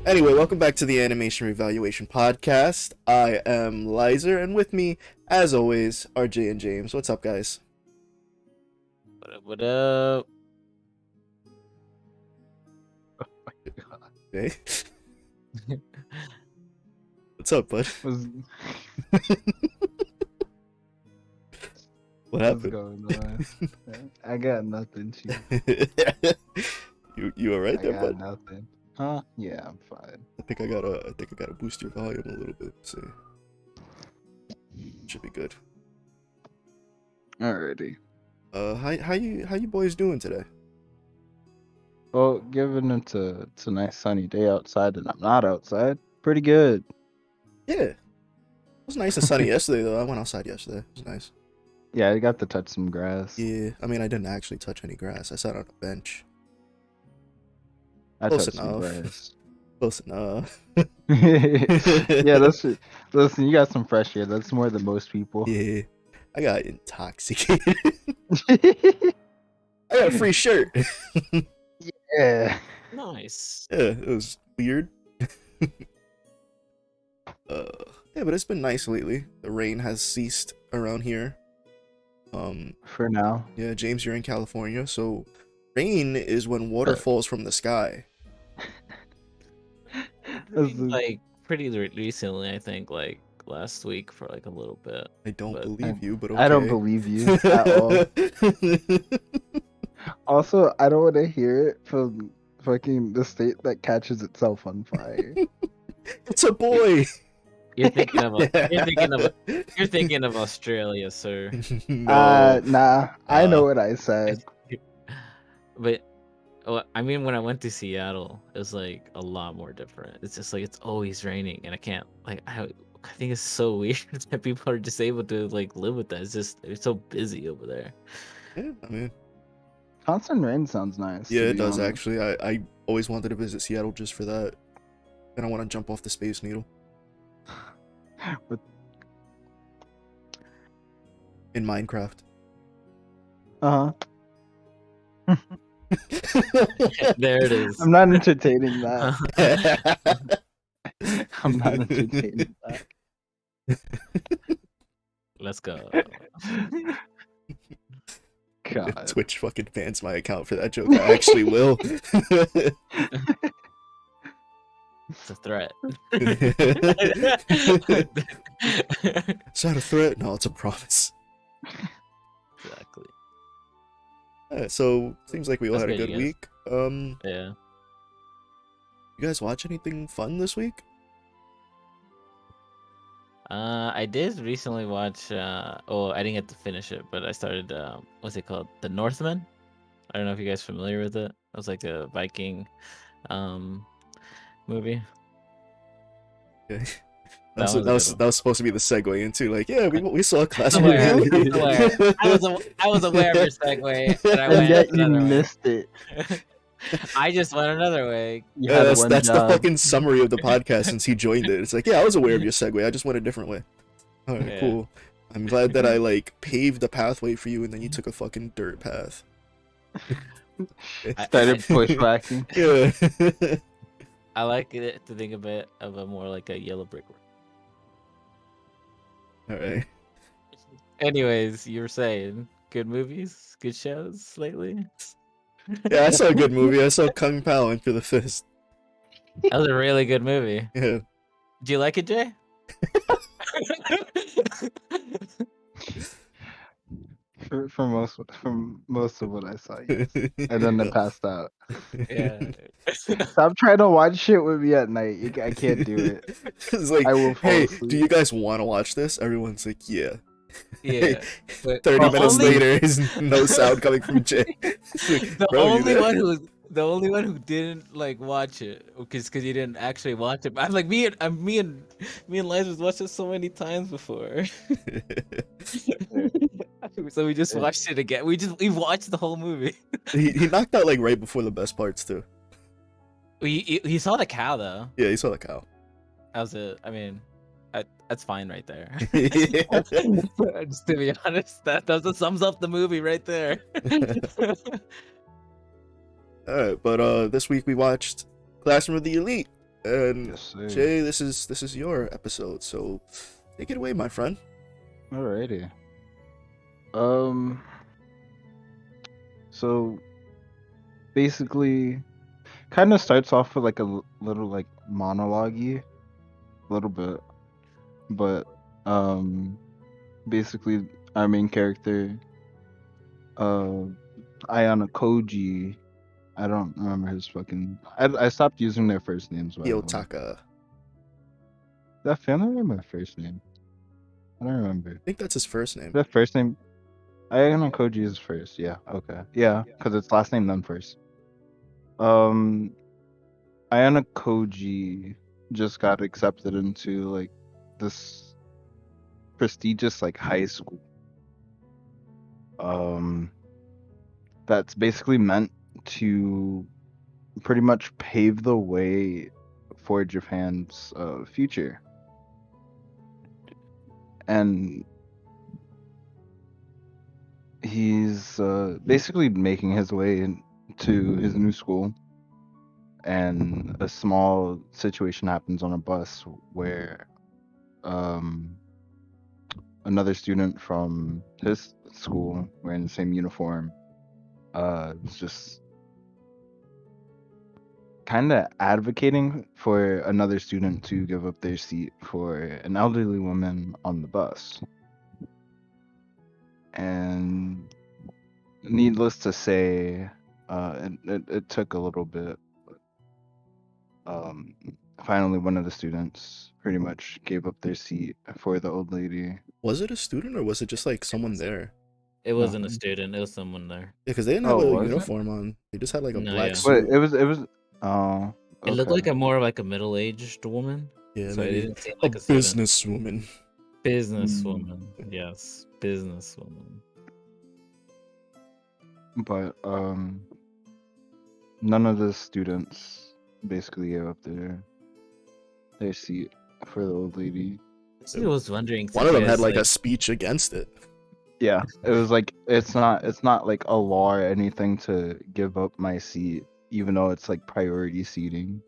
Anyway, welcome back to the Animation Revaluation podcast. I am Lizer, and with me, as always, RJ and James. What's up, guys? What up? What up? Hey. What's up, bud? What's What happened? going on? I got nothing, chief. you alright I there, got bud? nothing. Huh? Yeah, I'm fine. I think I gotta boost your volume a little bit. So should be good. Alrighty. How you boys doing today? Well, given it's a nice sunny day outside and I'm not outside, pretty good. Yeah, it was nice and sunny yesterday though. I went outside yesterday. It was nice. Yeah, I got to touch some grass. Yeah, I mean I didn't actually touch any grass. I sat on a bench. I Close touched some enough. grass. Close enough. Yeah, listen, you got some fresh air. That's more than most people. Yeah, I got intoxicated. I got a free shirt. Yeah. Nice. Yeah, it was weird. Yeah, but it's been nice lately. The rain has ceased around here. For now. Yeah, James, you're in California, so rain is when water falls from the sky. Like pretty recently, I think, like last week for like a little bit. I don't But- believe you, but okay. I don't believe you at all. Also, I don't want to hear it from fucking the state that catches itself on fire. It's a boy. You're thinking of you're thinking of Australia, sir. No. Nah, I know what I said. But well, I mean, when I went to Seattle, it was like a lot more different. It's just like it's always raining, and I can't like I think it's so weird that people are just able to like live with that. It's so busy over there. Yeah, I mean, Constant rain sounds nice. yeah, to it be does honest. actually. I always wanted to visit Seattle just for that. And I want to jump off the Space Needle But, in Minecraft. uh-huh. There it is. I'm not entertaining that. I'm not entertaining that. Let's go. If God. Twitch fucking bans my account for that joke, I actually will. It's a threat. Is that a threat? No, it's a promise. Exactly. Yeah, so seems like we all That's had a good, good you guys. week. Yeah. You guys watch anything fun this week? I did recently watch. Oh, I didn't get to finish it, but I started. What's it called? The Northman. I don't know if you guys are familiar with it. It was like a Viking, movie. Okay. That That was a good one. was supposed to be the segue into like, yeah, we saw a class Aware, movie. aware. I was aware of your segue, and I And went yet you another way. missed it. I just went another way. You Yeah, had one that's the job. fucking summary of the podcast since he joined it. It's like, yeah, I was aware of your segue. I just went a different way. All right, Yeah. cool. I'm glad that I like paved the pathway for you, and then you took a fucking dirt path. Started pushbacking. Yeah. I like it to think of it of a more like a yellow brick road. All right. Anyways, you were saying good movies, good shows lately. Yeah, I saw a good movie. I saw Kung Pao Enter the Fist. That was a really good movie. Yeah. Do you like it, Jay? For most of what I saw, yes. And then I passed out. Yeah. Stop trying to watch shit with me at night. I can't do it. It's like, I will fall hey, asleep. do you guys want to watch this? Everyone's like, yeah. Yeah. But 30 the minutes only- later, is no sound coming from Jay. It's like, The "Bro, you only there?" one who didn't like watch it because you didn't actually watch it. I'm like me and Liz was watched it so many times before. So we just watched it again. We watched the whole movie. he knocked out like right before the best parts too. He saw the cow though. Yeah, he saw the cow. That was it. I mean, that's fine right there. Yeah. Just to be honest, that sums up the movie right there. Alright, but this week we watched Classroom of the Elite. And Yes, sir. Jay, this is your episode, so take it away, my friend. Alrighty. Um. So basically, kind of starts off with like a little like monologue-y, little bit, but basically our main character, uh, Ayana Koji. I don't remember his fucking. I stopped using their first names, by the way. Yotaka. That family name or first name? I don't remember. I think that's his first name. That first name. Ayana Koji is first. Yeah. Okay. Yeah, because it's last name then first. Um, Ayana Koji just got accepted into like this prestigious like high school. Um, that's basically meant to pretty much pave the way for Japan's future. And he's basically making his way into his new school, and a small situation happens on a bus where another student from his school wearing the same uniform was just kind of advocating for another student to give up their seat for an elderly woman on the bus. And needless to say, it took a little bit. Um, Finally, one of the students pretty much gave up their seat for the old lady. Was it a student or was it just like someone there? It wasn't a Um, student. It was someone there. Yeah, because they didn't have Oh, a was it? uniform on. They just had like a No, black yeah. suit. But it was. Oh, It looked okay. like a more of like a middle-aged woman. Yeah, So it maybe didn't seem a like a student. businesswoman. Businesswoman. Yes, businesswoman. But none of the students basically gave up their seat for the old lady. I was wondering. One of them had like a speech against it. Yeah, it was like it's not like a law or anything to give up my seat, even though it's like priority seating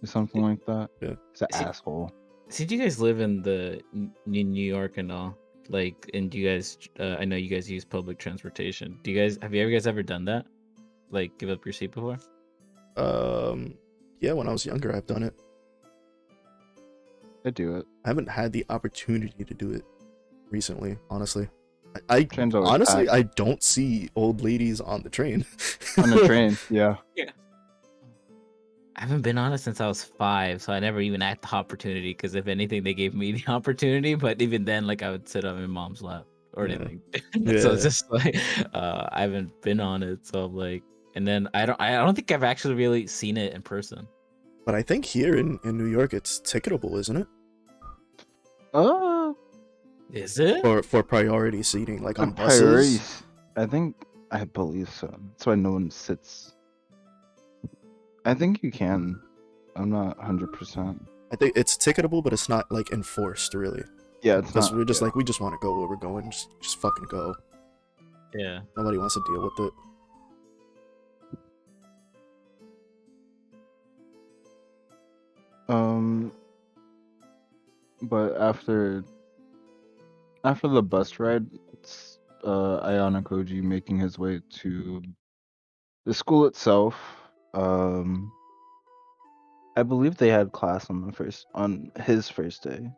or something like that. Yeah. It's an See- asshole. Since you guys live in New York and all, like, and do you guys, I know you guys use public transportation. Do you guys have you guys ever done that? Like, give up your seat before? Yeah, when I was younger, I've done it. I do it. I haven't had the opportunity to do it recently, honestly. I Train's always honestly, packed. I don't see old ladies on the train. On the train. Yeah. I haven't been on it since I was 5, so I never even had the opportunity. Because if anything, they gave me the opportunity. But even then, like I would sit on my mom's lap or Yeah. anything. Yeah. So it's just like I haven't been on it. So I'm like, and then I don't think I've actually really seen it in person. But I think here in New York, it's ticketable, isn't it? Is it? For priority seating, like on Priority. buses. I believe so. That's why no one sits. I think you can. I'm not 100%. I think it's ticketable, but it's not like enforced really. Yeah, it's Because not. we're just yeah. like we just want to go where we're going. Just fucking go. Yeah. Nobody wants to deal with it. But after the bus ride, it's Ayana Koji making his way to the school itself. I believe they had class on his first day,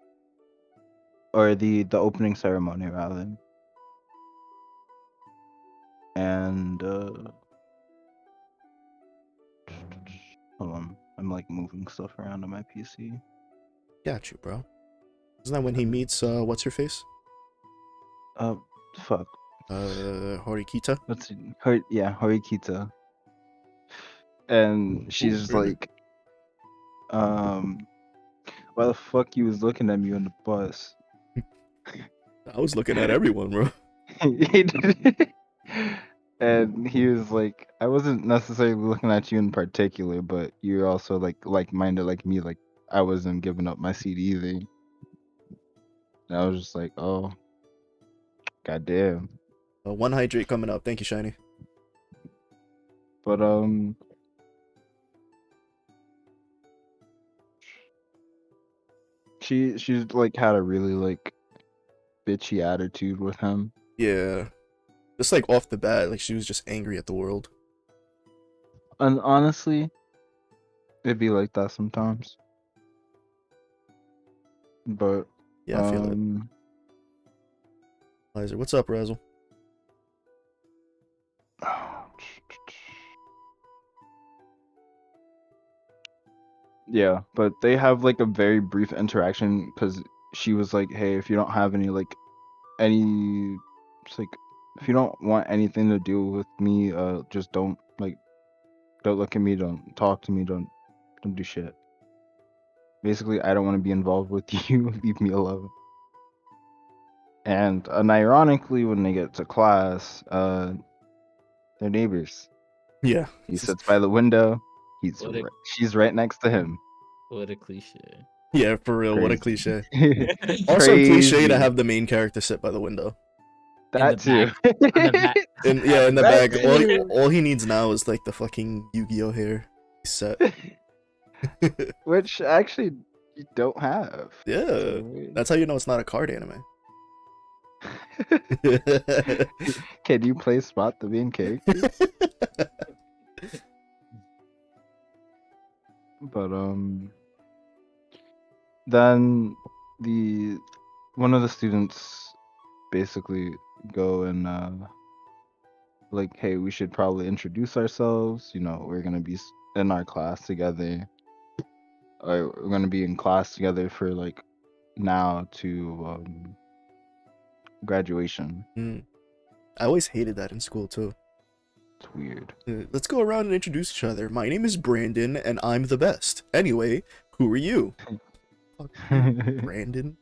or the opening ceremony rather. And hold on, I'm like moving stuff around on my PC. Got you, bro. Isn't that when he meets what's her face? Fuck. Horikita. What's her? Yeah, Horikita. And she's Really? like, why the fuck you was looking at me on the bus? I was looking at everyone, bro. And he was like, I wasn't necessarily looking at you in particular, but you're also like-minded like me. Like I wasn't giving up my seat either. And I was just like, oh, goddamn. One hydrate coming up. Thank you, Shiny. But she's like had a really like bitchy attitude with him. Yeah. Just like off the bat, like she was just angry at the world. And honestly, it'd be like that sometimes. But Yeah, I feel it. Lizer, what's up, Razzle? Yeah, but they have like a very brief interaction because she was like, "Hey, if you don't have any like any, it's like if you don't want anything to do with me, just don't look at me, don't talk to me, don't do shit. Basically, I don't want to be involved with you. Leave me alone." And ironically, when they get to class, they're neighbors. Yeah. He sits by the window. What a She's right next to him. what a cliche. Yeah, for real. What a Crazy. cliche. Also, cliche to have the main character sit by the window. In the That too. On the back. And yeah, in the That bag. too. All he needs now is like the fucking Yu-Gi-Oh hair. He's set. Which actually you don't have. Yeah. That's how you know it's not a card anime. Can you play Spot the main character? But then one of the students basically go and like, hey, we should probably introduce ourselves. You know, we're gonna be in our class together, or we're gonna be in class together for like now to graduation. I always hated that in school too. It's weird. Let's go around and introduce each other. My name is Brandon, and I'm the best. Anyway, who are you? Fuck you, Brandon.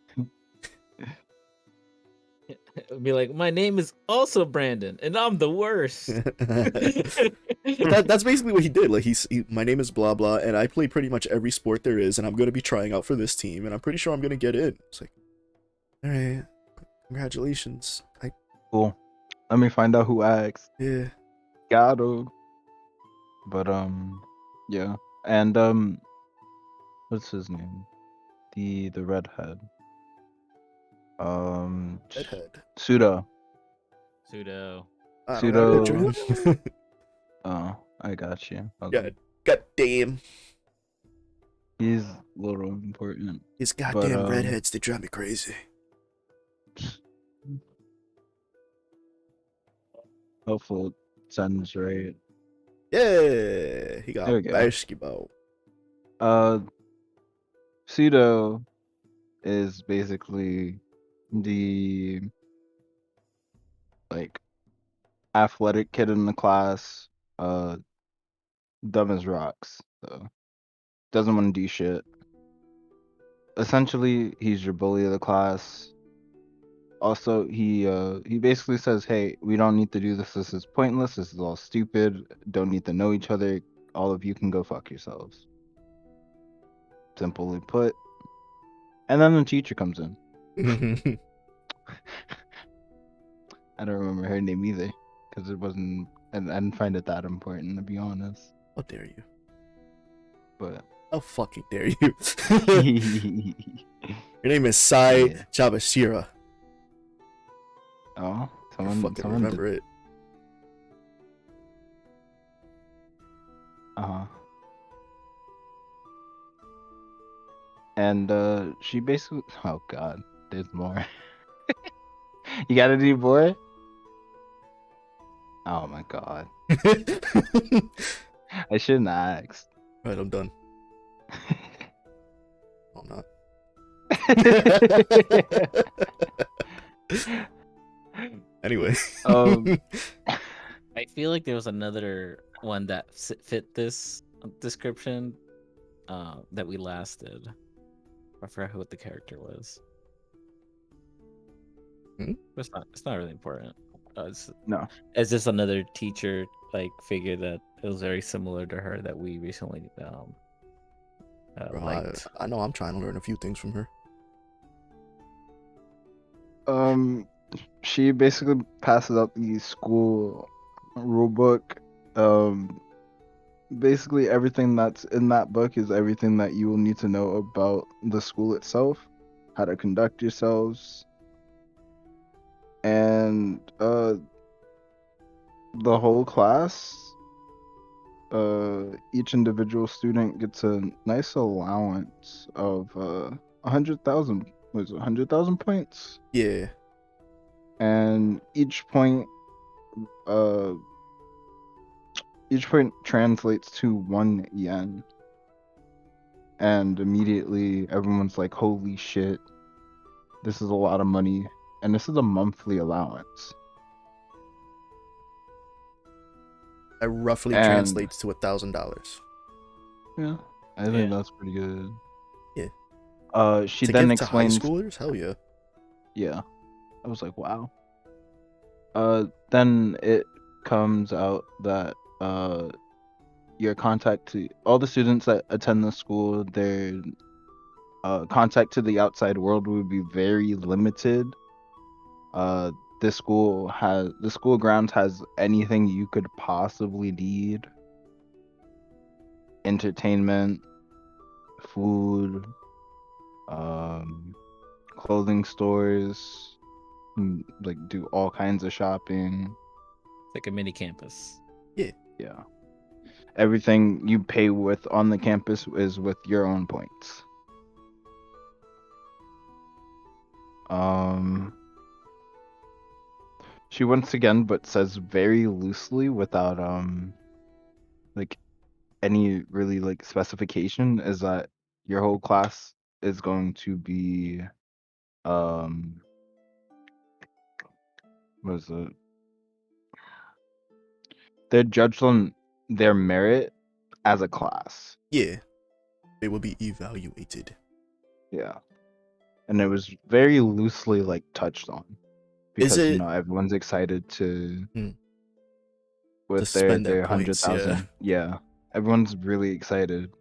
Be like, my name is also Brandon, and I'm the worst. But that's basically what he did. Like my name is blah blah, and I play pretty much every sport there is, and I'm gonna be trying out for this team, and I'm pretty sure I'm gonna get in. It's like, all right, congratulations. Cool. Let me find out who asked. Yeah. Got him. But yeah, and what's his name? The redhead. Redhead. Pseudo. Pseudo. I don't got a picture Pseudo. of him. Oh, I got you. Okay. God damn. He's a little important. These goddamn redheads, they drive me crazy. Hopefully, it sounds right. Yeah, he got There we go. basketball. Pseudo is basically the like athletic kid in the class, dumb as rocks, so doesn't want to do shit. Essentially, he's your bully of the class. Also, he basically says, "Hey, we don't need to do this. This is pointless. This is all stupid. Don't need to know each other. All of you can go fuck yourselves." Simply put. And then the teacher comes in. I don't remember her name either, because it wasn't. And I didn't find it that important, to be honest. How dare you? But How fucking dare you? Your name is Sai Yeah. Chabashira. Oh, I fucking remember it. Uh-huh. And she basically, oh god, there's more. You got any more? Oh my god. I shouldn't have asked. Right, I'm done. I'm not. Anyway. I feel like there was another one that fit this description that we last did. I forgot what the character was. But it's not really important. No. It's just another teacher like figure that was very similar to her that we recently liked. I know I'm trying to learn a few things from her. She basically passes out the school rule book. Basically everything that's in that book is everything that you will need to know about the school itself. how to conduct yourselves, and the whole class, each individual student gets a nice allowance of 100,000. Was it 100,000 points? Yeah. And uh, each point translates to 1 yen. And immediately everyone's like, "Holy shit, this is a lot of money!" And this is a monthly allowance. That roughly And translates to $1,000. yeah, I Yeah. think that's pretty good. Yeah. She To then give to high explains. schoolers? Hell yeah. Yeah, I was like, wow. Then it comes out that your contact to all the students that attend the school, their contact to the outside world would be very limited. The school grounds has anything you could possibly need: entertainment, food, clothing stores, like do all kinds of shopping. It's like a mini campus. Yeah. Everything you pay with on the campus is with your own points. She once again, but says very loosely without like any really like specification, is that your whole class is going to be what is it? They're judged on their merit as a class. Yeah. They will be evaluated. Yeah. And it was very loosely like touched on. Is Because it everyone's excited to to with spend their their points? 100,000. Yeah. Everyone's really excited.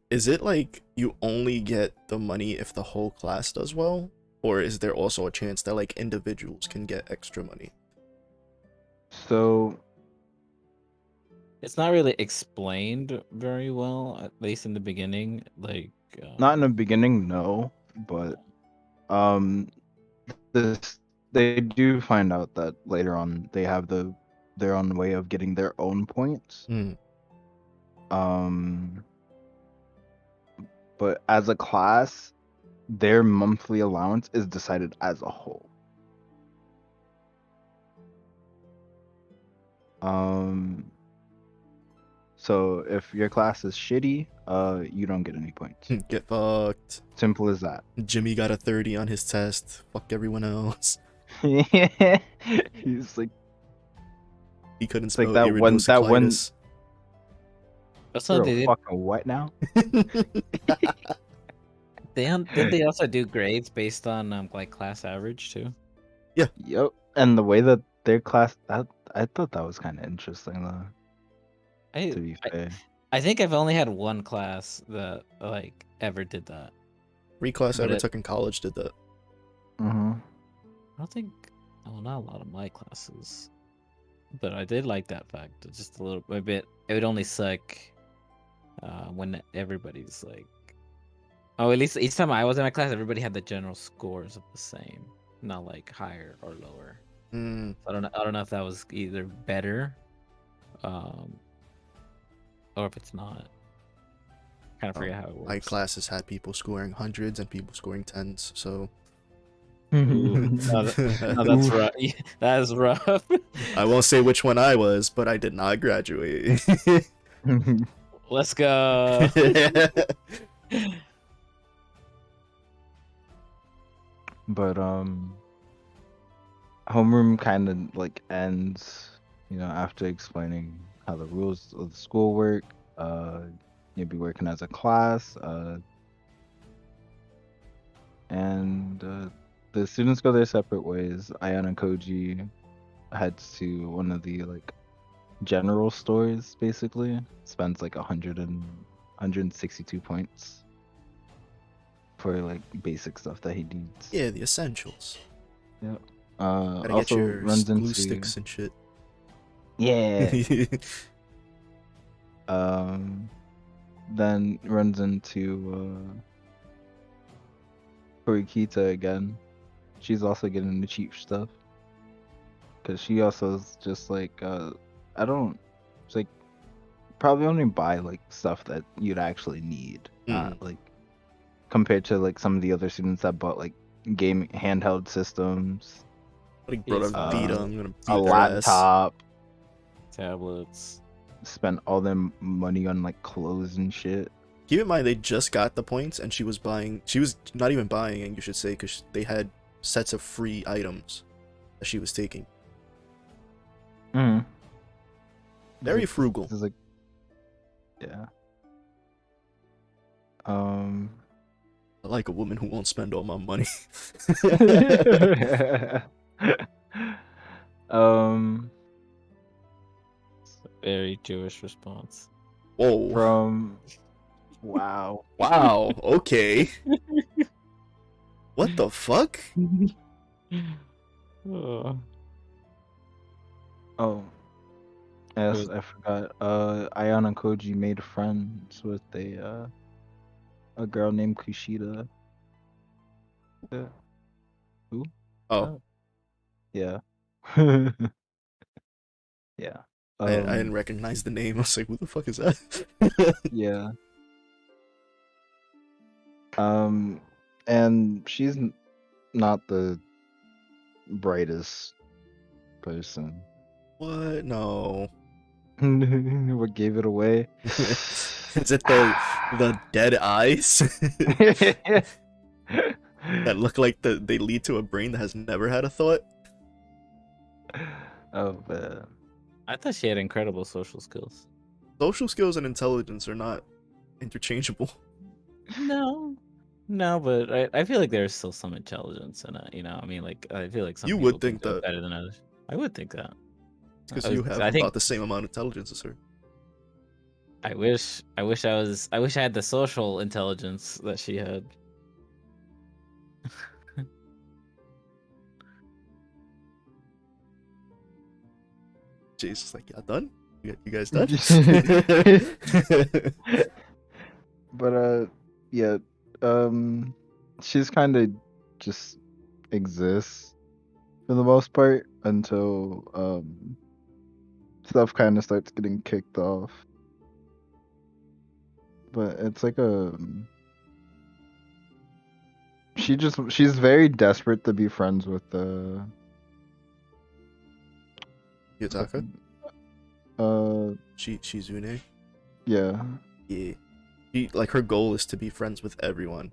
Is it like you only get the money if the whole class does well? Or is there also a chance that like individuals can get extra money? So It's not really explained very well, at least in the beginning. Like, not in the beginning, no, but um this they do find out that later on they have their own way of getting their own points. Hmm. But as a class, their monthly allowance is decided as a whole. So if your class is shitty, you don't get any points. Get fucked. Simple as that. Jimmy got a 30 on his test. Fuck everyone else. He's like, He couldn't it's like spell that one iridocyclitis. that's you're what a they did. fucking what now? Didn't they also do grades based on like class average too? Yep. And the way that their class, that I thought that was kind of interesting though. To be fair, I think I've only had one class that like ever did that. Every class I But ever it- took in college did that. I don't think, well, not a lot of my classes, but I did like that fact. Just a little bit. It would only suck when everybody's like, oh, at least each time I was in my class, everybody had the general scores of the same, not like higher or lower. Mm. I don't know if that was either better, or if it's not. Kind of forget how it works. My classes had people scoring hundreds and people scoring tens, so Ooh, no, that's rough. That is rough. I won't say which one I was, but I did not graduate. Let's go. But homeroom kind of like ends, after explaining how the rules of the school work. You'll be working as a class, and the students go their separate ways. Ayana Koji heads to one of the like general stores, basically spends like 162 points for like basic stuff that he needs. Yeah, the essentials. Yep. Gotta Also get your runs glue into sticks and shit. yeah. Then runs into Horikita again. She's also getting the cheap stuff. Cause she also is just like I don't it's like probably only buy like stuff that you'd actually need. Not like compared to like some of the other students that bought like game handheld systems, Like brought up Vita, I'm gonna a beat their ass. laptop, tablets. spent all their money on like clothes and shit. Keep in mind they just got the points and she was not even buying, you should say, because they had sets of free items that she was taking. Mm. Very frugal. This is like, yeah. I like a woman who won't spend all my money. Very Jewish response. Whoa. From wow. Wow. Okay. What the fuck? Oh. Oh. Yes, I forgot. Ayana Koji made friends with a girl named Kushida. Yeah. Who? Oh, Yeah. Yeah. I didn't recognize the name. I was like, who the fuck is that? Yeah. And she's not the brightest person. What? No. What gave it away? Is it the dead eyes that look like they lead to a brain that has never had a thought? Oh man. I thought she had incredible social skills. Social skills and intelligence are not interchangeable. No, but I feel like there's still some intelligence in it. You know, I mean, like I feel like some You people would can think do it that. better than others. I would think that. Because I you was- have I think- about the same amount of intelligence as her. I wish I had the social intelligence that she had. Jay's just like, yeah, done? You guys done? But yeah, she's kind of just exists for the most part until stuff kind of starts getting kicked off. But it's like she's very desperate to be friends with Yutaka? Shizune? yeah. Yeah. Like her goal is to be friends with everyone.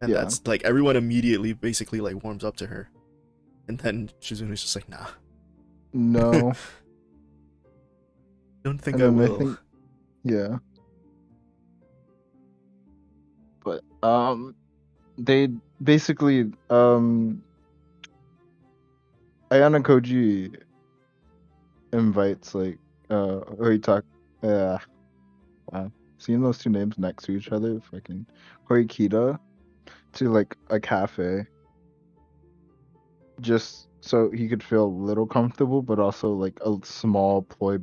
And Yeah. that's like everyone immediately basically like warms up to her. And then Shizune's just like, nah. No. Don't think And I then will. think, yeah. But they basically Ayana Koji invites like Horitaka, wow. Seeing those two names next to each other, fucking Horikita, to like a cafe, just so he could feel a little comfortable, but also like a small ploy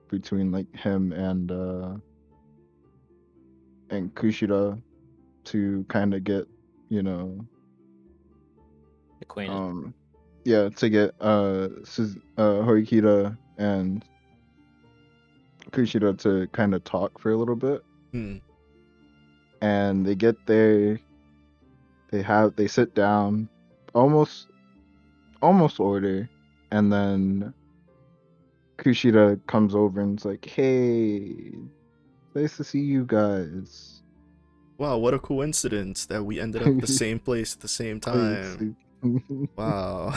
between like him and Kushida to kind of get, you know, Acquainted. yeah, to get Horikita and Kushida to kind of talk for a little bit. And they get there, they sit down, almost order, and then Kushida comes over and is like, "Hey, nice to see you guys." Wow, what a coincidence that we ended up at the same place at the same time. Wow.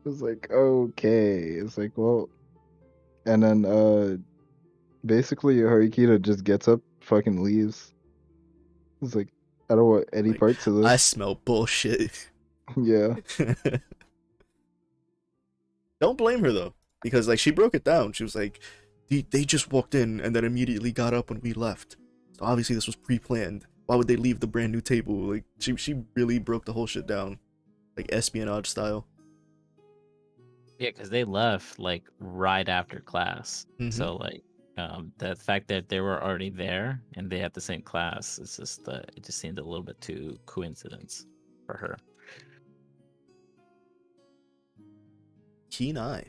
It's like, okay. It's like, well, and then basically Horikita just gets up, fucking leaves. It's like, I don't want any Like, parts of this. I smell bullshit. Yeah. Don't blame her though, because like she broke it down. She was like, they just walked in and then immediately got up when we left. So obviously this was pre-planned. Why would they leave the brand new table? Like she really broke the whole shit down, like espionage style. Yeah, because they left like right after class. Mhm. So like The fact that they were already there and they had the same class, it's just it just seemed a little bit too coincidence for her. Keen eye.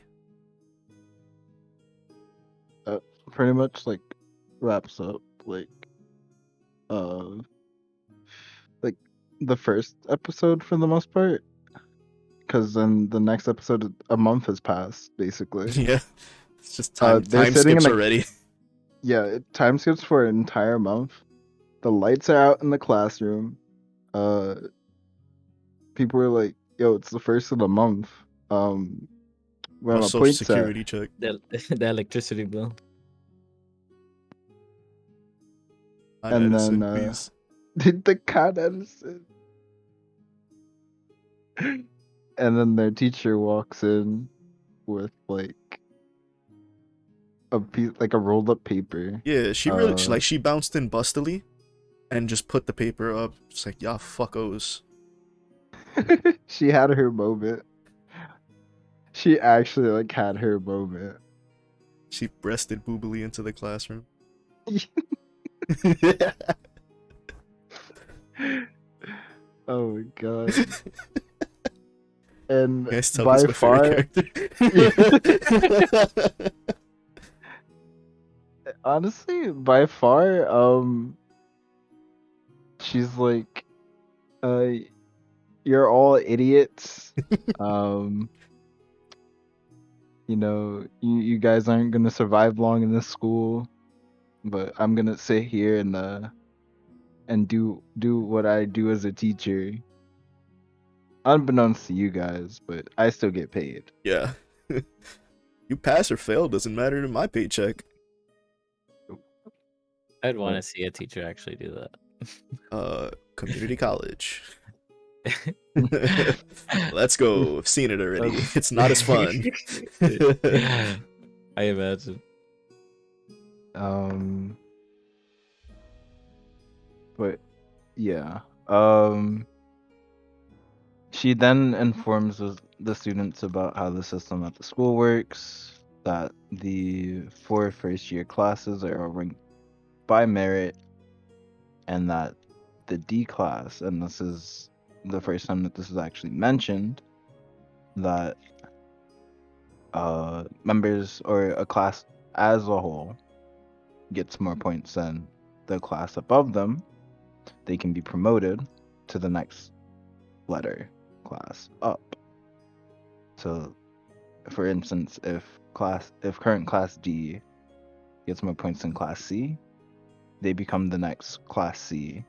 Pretty much like wraps up uh like the first episode for the most part, because then the next episode a month has passed basically. Yeah. It's just time They're sitting in skips a already. time skips for an entire month. The lights are out in the classroom. People are like, "Yo, it's the first of the month. Where A my social points at?" security check. The electricity bill. I'm And Edison, then please. the Con Edison. And then their teacher walks in with like a piece, like a rolled up paper. Yeah, she bounced in bustily and just put the paper up. Just like, yeah, fuckos. She had her moment. She actually like had her moment. She breasted boobily into the classroom. Oh my god. And Guys, tell by who's my far, favorite character. honestly, by far, she's like, uh, you're all idiots. um, you guys aren't gonna survive long in this school, but I'm gonna sit here and do what I do as a teacher, unbeknownst to you guys, but I still get paid. Yeah. You pass or fail doesn't matter to my paycheck. I'd want to But see a teacher actually do Community college. that. Let's go. I've seen it already. That's- It's not as fun. I imagine. But yeah. She then informs the students about how the system at the school works, that the 4 first-year classes are ranked by merit, and that the D class, and this is the first time that this is actually mentioned, that members or a class as a whole gets more points than the class above them, they can be promoted to the next letter class up. So, for instance, if current class D gets more points than class C, they become the next class C,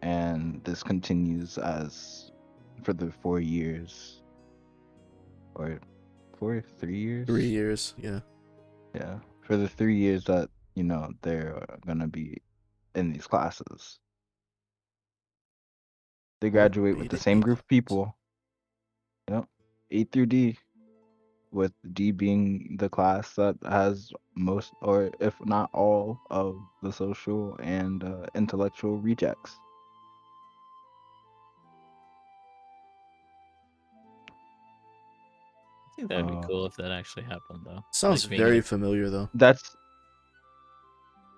and this continues as for the 4 years, or 3 years. 3 years, yeah. Yeah, for the 3 years that they're gonna be in these classes. They graduate with the same group of people. Yep, A through D, with D being the class that has most, or if not all, of the social and intellectual rejects. I think that'd be Uh, cool if that actually happened, though. Sounds Like being very able- familiar though. That's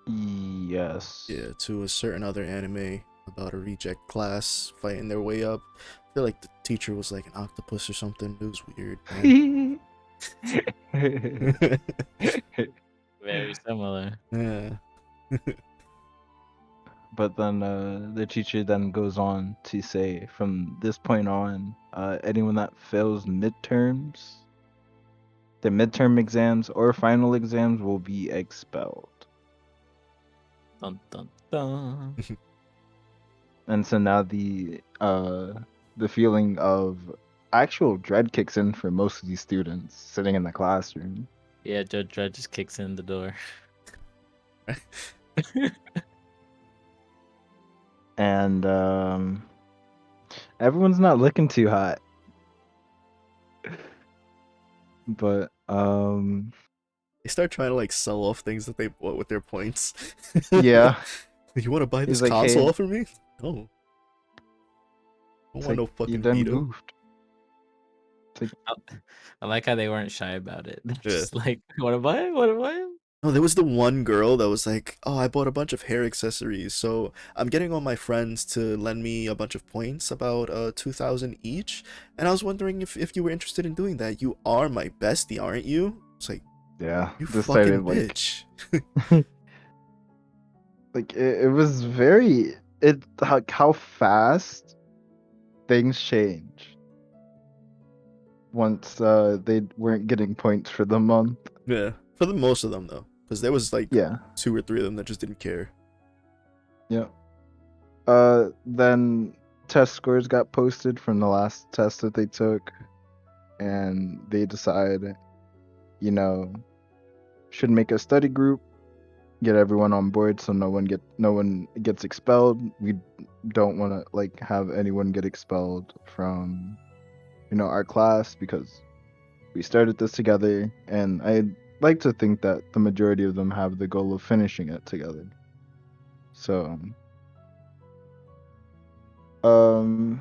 yes. Yeah, to a certain other anime about a reject class fighting their way up. I feel like the teacher was like an octopus or something. It was weird. very similar. Yeah. But then the teacher then goes on to say, from this point on, anyone that fails midterms, the midterm exams or final exams, will be expelled. Dun dun dun. And so now the feeling of actual dread kicks in for most of these students sitting in the classroom. Yeah, Judge Dredd just kicks in the door. And everyone's not looking too hot. But They start trying to like sell off things that they bought with their points. yeah. You want to buy this He's like, console "Hey." off of me? No. I don't It's want no like, you fucking done Vito. goofed. It's like, I like how they weren't shy about it. They're Yeah. just like, want to buy it? Want to buy it? No, there was the one girl that was like, "Oh, I bought a bunch of hair accessories, so I'm getting all my friends to lend me a bunch of points, about 2,000 each." And I was wondering if you were interested in doing that. You are my bestie, aren't you? It's like, Yeah, you decided fucking like bitch. like it was very it how fast things change once they weren't getting points for the month. Yeah, for the most of them though, because there was like Yeah, 2 or 3 of them that just didn't care. yeah. Then test scores got posted from the last test that they took, and they decide, you know, should make a study group, get everyone on board so no one gets expelled. We don't want to like have anyone get expelled from our class because we started this together, and I'd like to think that the majority of them have the goal of finishing it together. So, um,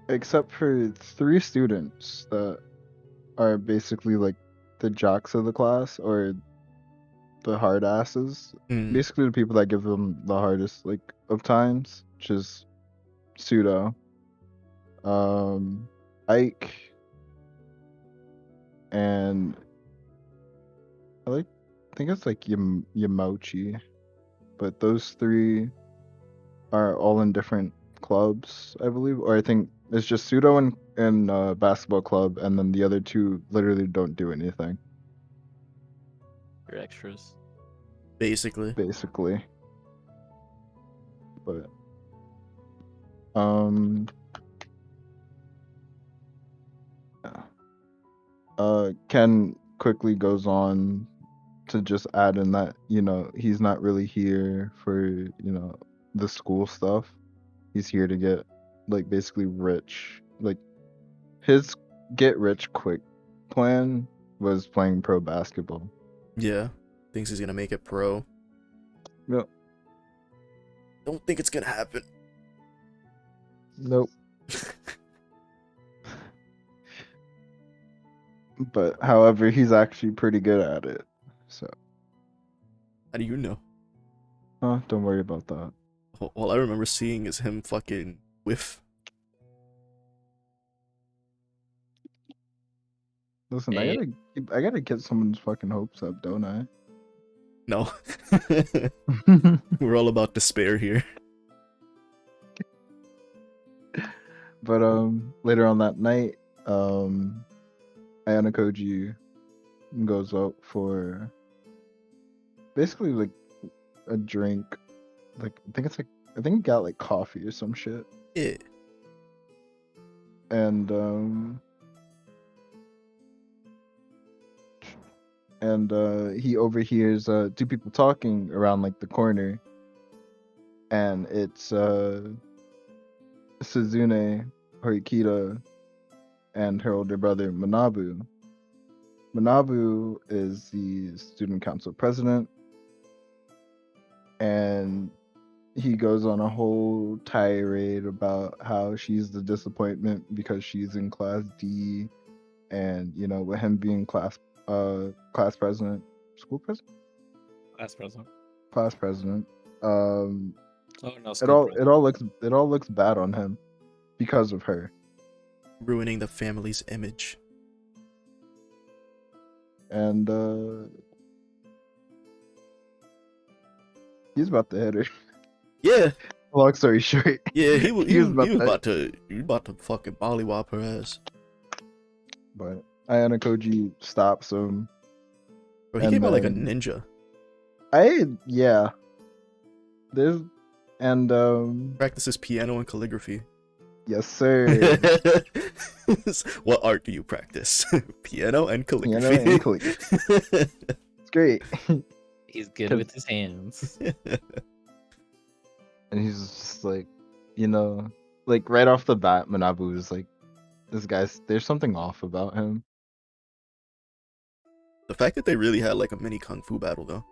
except for 3 students that are basically like the jocks of the class or the hard asses, Mm, basically the people that give them the hardest like of times, which is pseudo, um, Ike, and I think it's like Yamochi, but those 3 are all in different clubs, I believe, or I think it's just pseudo and basketball club, and then the other 2 literally don't do anything, You're extras. basically. basically. But um, yeah. Ken quickly goes on to just add in that he's not really here for the school stuff. He's here to get like basically rich. Like his get rich quick plan was playing pro basketball. Yeah, thinks he's gonna make it pro. Yep. Don't think it's gonna happen. Nope. But however, he's actually pretty good at it. So, How do you know? don't worry about that. All I remember seeing is him fucking whiff. Listen, Hey, I gotta get someone's fucking hopes up, don't I? No. We're all about despair here. But later on that night, Ayana Koji goes out for basically like a drink. Like I think he got like coffee or some shit. Yeah. And he overhears 2 people talking around like the corner, and it's Suzune Horikita and her older brother Manabu. Manabu is the student council president, and he goes on a whole tirade about how she's the disappointment because she's in class D, and with him being class president, school president, class president. class president, um, Oh no, it school all president. it all looks bad on him because of her. Ruining the family's image. And he's about to hit her. Yeah. Long story short, Yeah, he was about to. about to fucking bollywop her ass. But Ayana Koji stops him. Bro, he And came out like a then- ninja. Yeah. There's and Practices piano and calligraphy. yes sir. What art do you practice? Piano and calligraphy. Piano and calligraphy. It's great. He's good 'Cause- with his hands. And he's just like, like right off the bat, Manabu is like, this guy's there's something off about him. The fact that they really had like a mini kung fu battle though.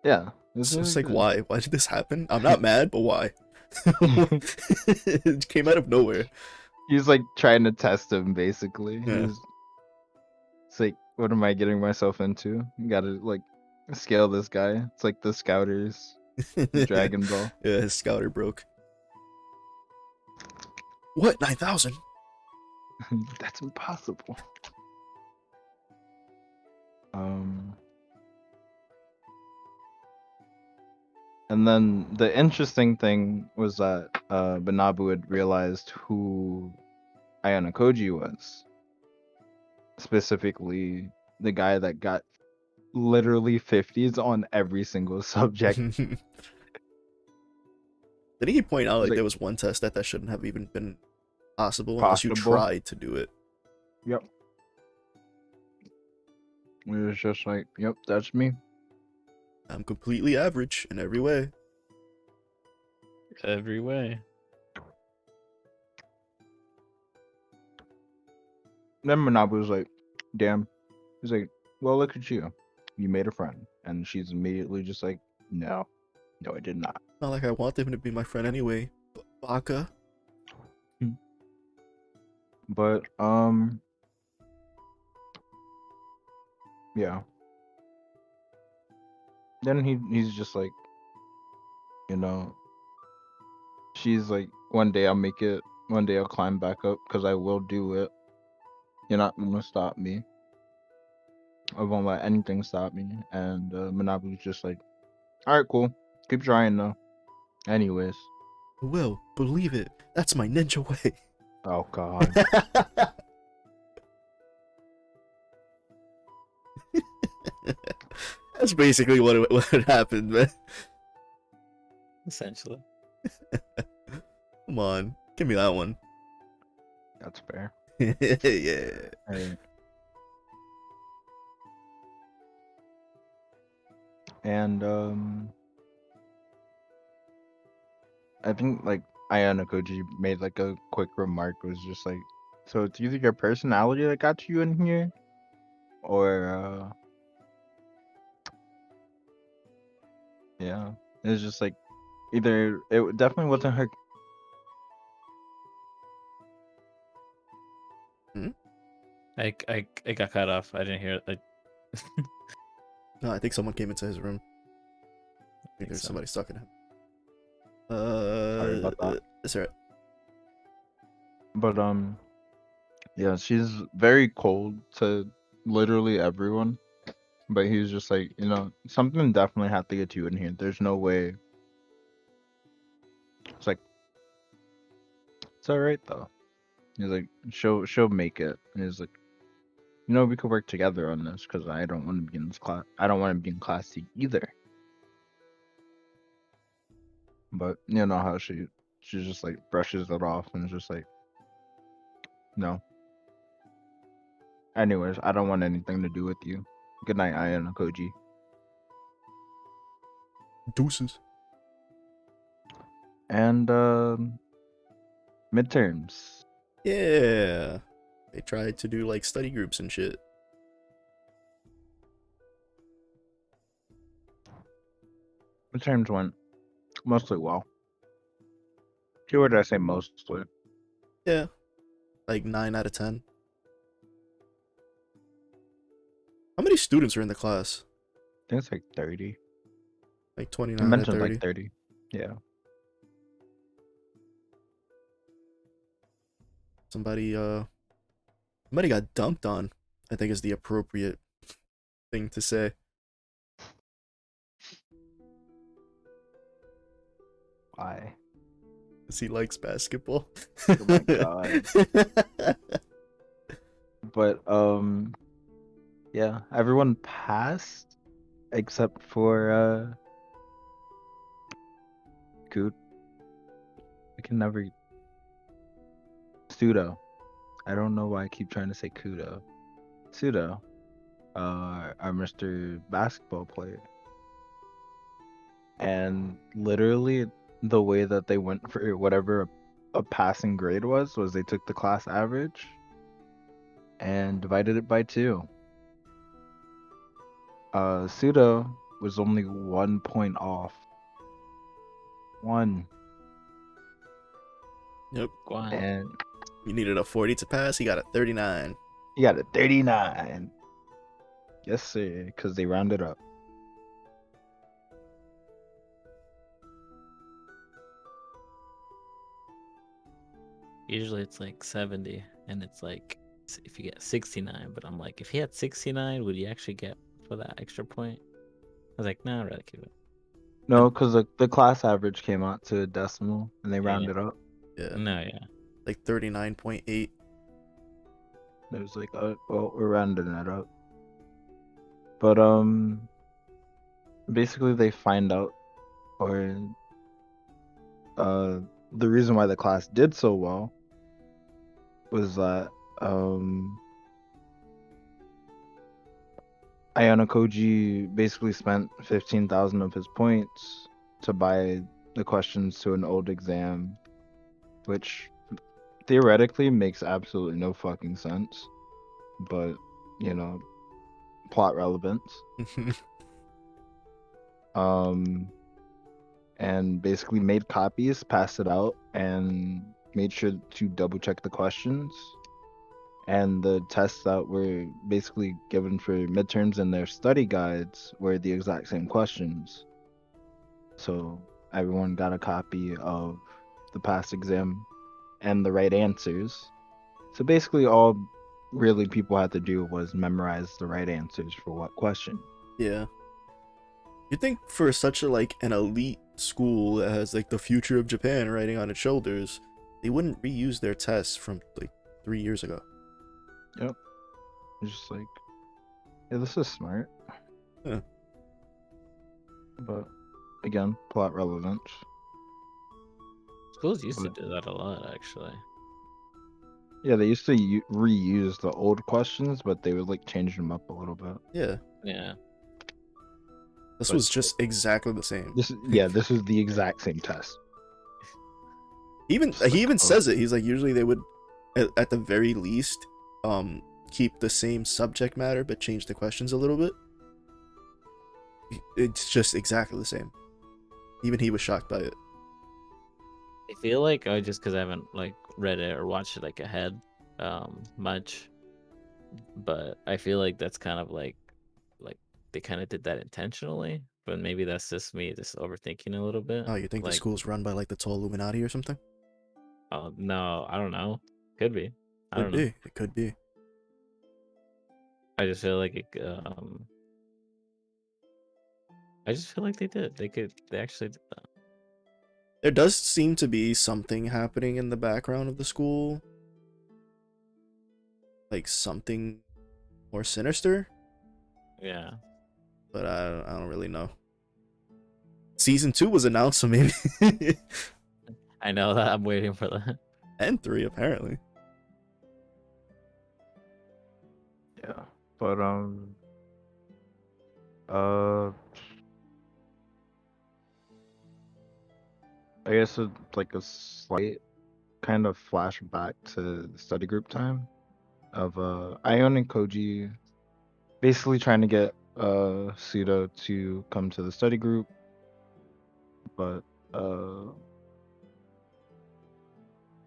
Yeah. It's just like, why? Why did this happen? I'm not mad, but why? It came out of nowhere. He's like trying to test him basically. Yeah. He's What am I getting myself into? Gotta like scale this guy. It's like the Scouters, Dragon Ball. Yeah, his scouter broke. What? 9,000? That's impossible. Um, and then the interesting thing was that Banabu had realized who Ayano Koji was. Specifically, the guy that got literally 50s on every single subject. Didn't he point out like Like, there was one test that shouldn't have even been possible unless you possible. tried to do it? Yep. It was just like, yep, that's me. I'm completely average in every way. Every way. Then Manabu was like, damn. He's like, well, look at you. You made a friend. And she's immediately just like, no. No, I did not. Not like I want him to be my friend anyway. Baka. But, yeah. Then he's just like, you know, she's like, one day I'll make it. One day I'll climb back up because I will do it. You're not going to stop me. I won't let anything stop me. And Manabu's just like, all right, cool. Keep trying though. Anyways. Well, believe it. That's my ninja way. Oh god. That's basically what happened, man. Essentially. Come on, give me that one. That's fair. Yeah. Right. And I think like Ayano Koji made like a quick remark. It was just like, so it's either your personality that got you in here, or yeah, it was just like either it definitely wasn't her. I got cut off. I didn't hear it. No, I think someone came into his room. I think there's so. somebody stuck in him. Sorry about that. Is there? But yeah, she's very cold to literally everyone. But he was just like, you know, something definitely had to get you in here. There's no way. It's like, it's all right though. He's like, she'll make it. And he's like, you know, we could work together on this because I don't want to be in this class. I don't want to be in class C either. But you know how she just like brushes it off and is just like, no. Anyways, I don't want anything to do with you. Good night, Ayano Koji. Deuces. And midterms. Yeah. They tried to do like study groups and shit. Midterms went mostly well. What did I say mostly? Yeah. Like 9 out of 10. How many students are in the class? I think it's like 30. Like I 29 out of mentioned 30. like 30. Yeah. Somebody got dumped on, I think is the appropriate thing to say. Why? Because he likes basketball. Oh my god. But yeah, everyone passed except for Coot. I can never Pseudo. I don't know why I keep trying to say Kudo. Pseudo. Our Mr. Basketball player. And literally the way that they went for whatever a passing grade was they took the class average and divided it by 2. Pseudo was only 1 point off. 1. Yep. Guan. And You needed a 40 to pass, he got a 39. he got a 39. Yes, sir. Because they rounded up. Usually it's like 70, and it's like if you get 69. But I'm like, if he had 69, would you actually get for that extra point? I was like, nah, I'd rather keep it. No, because the class average came out to a decimal, and they Yeah. rounded up. Yeah, No, yeah. like 39.8. It was like, well, we're rounding that up. But basically they find out, or the reason why the class did so well was that Ayano Koji basically spent 15,000 of his points to buy the questions to an old exam, which theoretically makes absolutely no fucking sense, but you know, plot relevance. And basically made copies, passed it out, and made sure to double check the questions. And the tests that were basically given for midterms and their study guides were the exact same questions. So everyone got a copy of the past exam and the right answers. So basically, all really people had to do was memorize the right answers for what question. Yeah. You'd think for such a like an elite school that has like the future of Japan riding on its shoulders, they wouldn't reuse their tests from like 3 years ago. Yep. It's just like, yeah, this is smart. Yeah. But again, plot relevance. Schools used to do that a lot, actually. Yeah, they used to reuse the old questions, but they would like change them up a little bit. Yeah. Yeah. This But was just exactly the same. this is the exact same test. He even Like, says it. He's like, usually they would at the very least keep the same subject matter but change the questions a little bit. It's just exactly the same. Even he was shocked by it. I feel like just because I haven't like read it or watched it like ahead much, but I feel like that's kind of like they kind of did that intentionally, but maybe that's just me just overthinking a little bit. Oh, you think the Like, school's run by like the tall Illuminati or something? oh no, I don't know. Could be. I Could don't know. be. It could be. I just feel like it. I just feel like they did. They actually did that. There does seem to be something happening in the background of the school. Like something more sinister. Yeah. But I don't really know. Season 2 was announced, so maybe. I know that. I'm waiting for that. And 3, apparently. yeah, but I guess it's like a slight kind of flashback to the study group time of Ion and Koji basically trying to get Sudo to come to the study group, but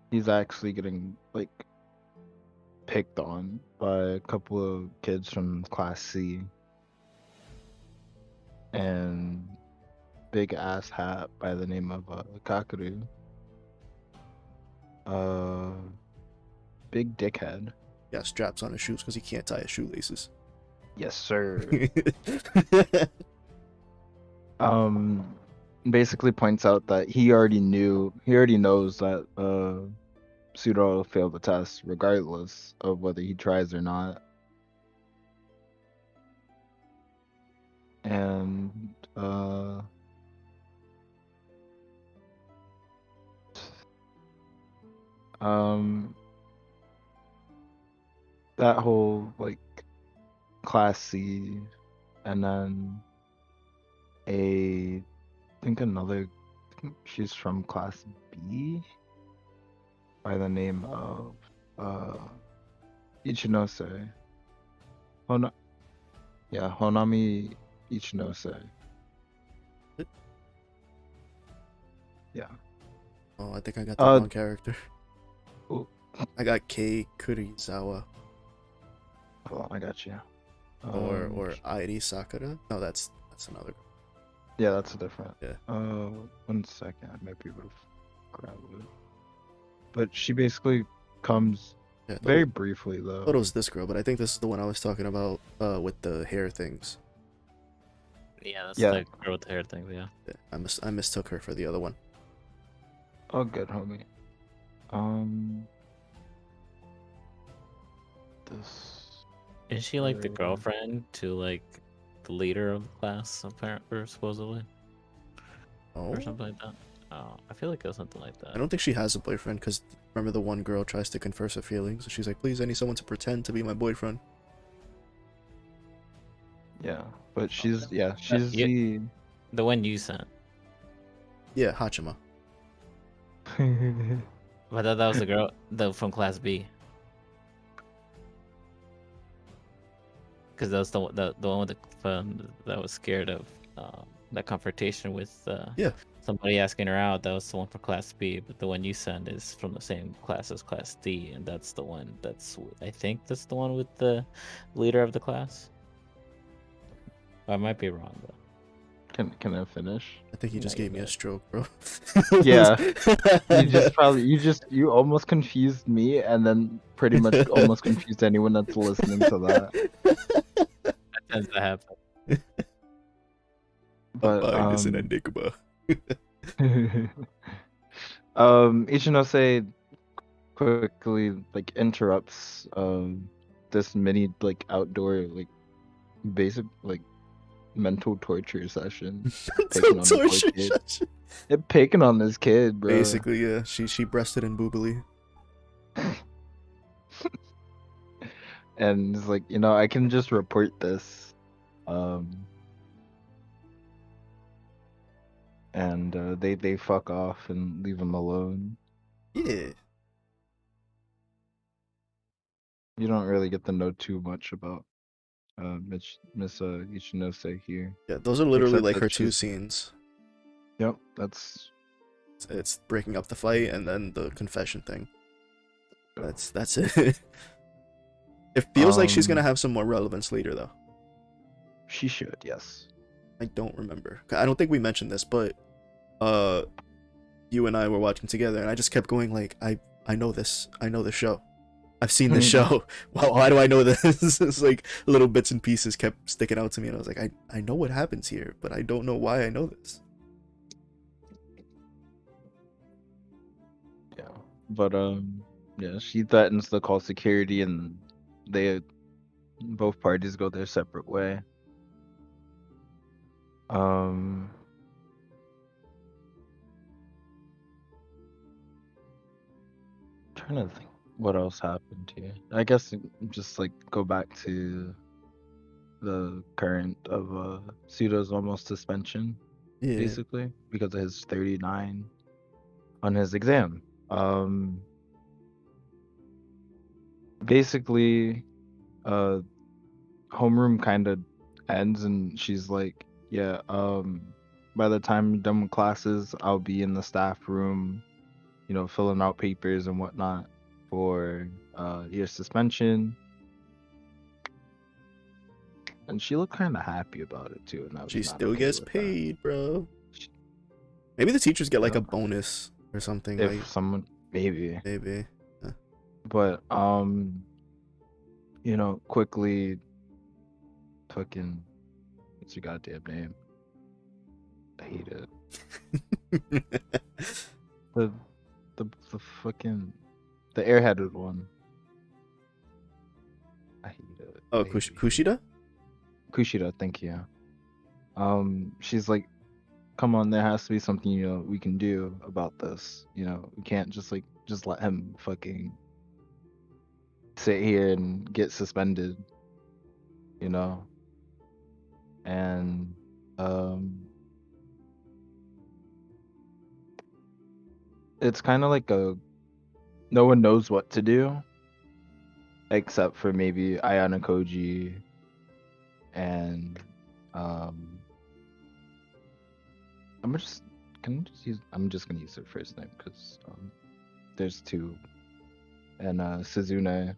he's actually getting like picked on by a couple of kids from class C and big ass hat by the name of Kakaru. Big dickhead. Got straps on his shoes because he can't tie his shoelaces. Yes, sir. Basically points out that he already knows that Pseudo failed the test regardless of whether he tries or not. And that whole like class C and then I think she's from class B by the name of Ichinose. Honami Ichinose. Yeah. Oh, I think I got the wrong character. Ooh. I got Kei Kurizawa. Hold on, I got you. or Airi Sakura. No, that's another. Yeah, that's a different. Yeah. 1 second, I might be able to grab it. But she basically comes Yeah, I very thought briefly though. it was this girl, but I think this is the one I was talking about with the hair things. Yeah, that's Yeah. the girl with the hair thing. Yeah. Yeah, I mistook her for the other one. Oh, good, homie. This. Is she like the her- girlfriend to like the leader of the class, apparently, or supposedly, Oh, or something like that? Oh, I feel like it was something like I that. don't think she has a boyfriend because remember the one girl tries to confess her feelings. And she's like, "Please, I need someone to pretend to be my boyfriend." Yeah, but she's yeah, the. The one you sent. Yeah, Hachima. But that was the girl from class B. Because that was the one with that was scared of that confrontation with Yeah. somebody asking her out. That was the one for class B, but the one you sent is from the same class as class D, and that's the one I think that's the one with the leader of the class. I might be wrong though. Can I finish? I think he just No, you're gave me a good. stroke, bro. Yeah. You almost confused me and then pretty much almost confused anyone that's listening to that. That tends to happen. But Mind is an enigma. Ichinose quickly like interrupts this mini like outdoor like basic like mental torture session. Picking on the poor kid. They're picking on this kid, bro. Basically, yeah. She breasted in boobily. And it's like, I can just report this. And they fuck off and leave him alone. Yeah. You don't really get to know too much about Miss Ichinose here. Yeah, those are literally Except like that her two she's scenes. Yep, that's It's breaking up the fight and then the confession thing. That's it. It feels like she's gonna have some more relevance later, though. She should, yes. I don't remember. I don't think we mentioned this, but you and I were watching together, and I just kept going like, I know this. I know this show. I've seen this show. Why do I know this? It's like little bits and pieces kept sticking out to me, and I was like, I know what happens here, but I don't know why I know this. Yeah. But yeah, she threatens to call security and they both parties go their separate way. Trying to think what else happened here. I guess just like go back to the current of Pseudo's almost suspension, Yeah. basically, because of his 39 on his exam. Basically, homeroom kind of ends and she's like, yeah, by the time I'm done with classes, I'll be in the staff room, filling out papers and whatnot for your suspension. And she looked kind of happy about it too, and I was She not still okay gets with that. paid, bro. Maybe the teachers get like Yeah. a bonus or something. If Like someone, maybe. But quickly fucking, what's your goddamn name? I hate it. The fucking the airheaded one. I hate it. Oh, I hate it. Kushida? Kushida, thank you. She's like, come on, there has to be something we can do about this. We can't just let him fucking sit here and get suspended. And it's kind of like no one knows what to do except for maybe Ayana Koji and I'm just gonna use her first name because there's two, and Suzune.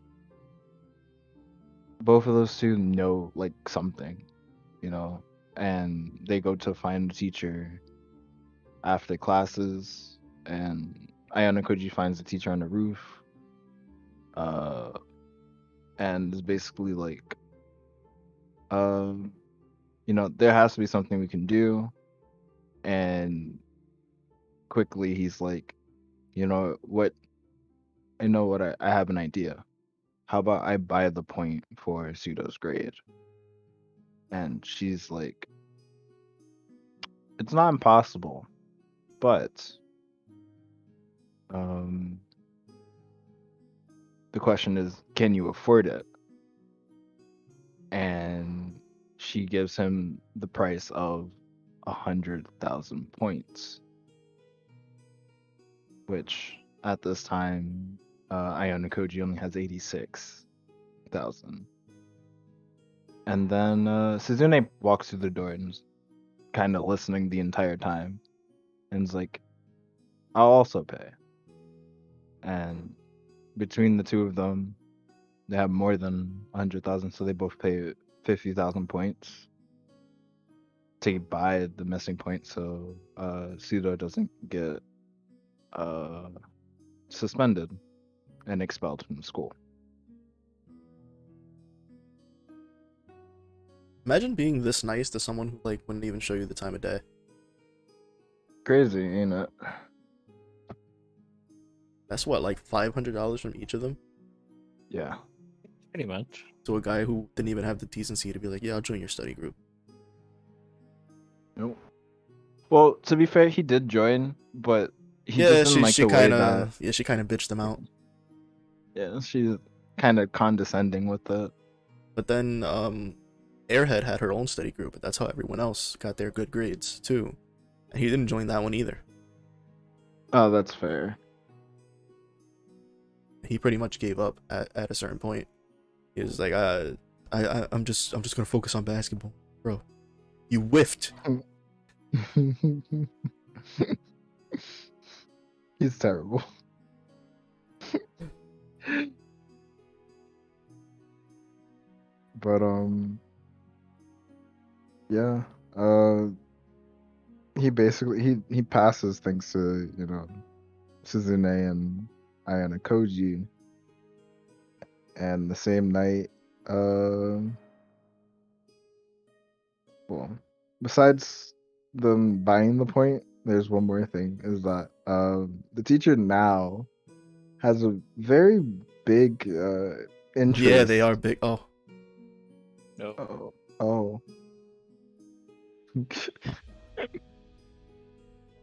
both of those two know like something, and they go to find a teacher after classes, and Ayano Koji finds the teacher on the roof, uh, and is basically like, um, there has to be something we can do, and quickly he's like, you know what, I have an idea. How about I buy the point for Pseudo's grade? And she's like, it's not impossible, but um, the question is, can you afford it? And she gives him the price of 100,000 points, which at this time, Ayano Koji only has 86,000. And then Suzune walks through the door and is kind of listening the entire time, and is like, I'll also pay. And between the two of them, they have more than 100,000, so they both pay 50,000 points to buy the missing point, so Pseudo doesn't get uh, suspended and expelled from school. Imagine being this nice to someone who like wouldn't even show you the time of day. Crazy, ain't it? That's what, like $500 from each of them Yeah. Pretty much. to a guy who didn't even have the decency to be like, yeah, I'll join your study group. Nope. Well, to be fair, he did join, but he Yeah, just didn't like she the way kind that. of she kind of bitched him out. Yeah, she's kind of condescending with it. But then Airhead had her own study group, but that's how everyone else got their good grades too. And he didn't join that one either. Oh, that's fair. He pretty much gave up at a certain point. He was like, I'm just gonna focus on basketball, bro. You whiffed. He's terrible. But yeah. He basically he passes thanks to, Suzune and Ayana Koji. And the same night, well, besides them buying the point, there's one more thing, is that the teacher now has a very big interest. Yeah, they are big. Oh, No. Oh.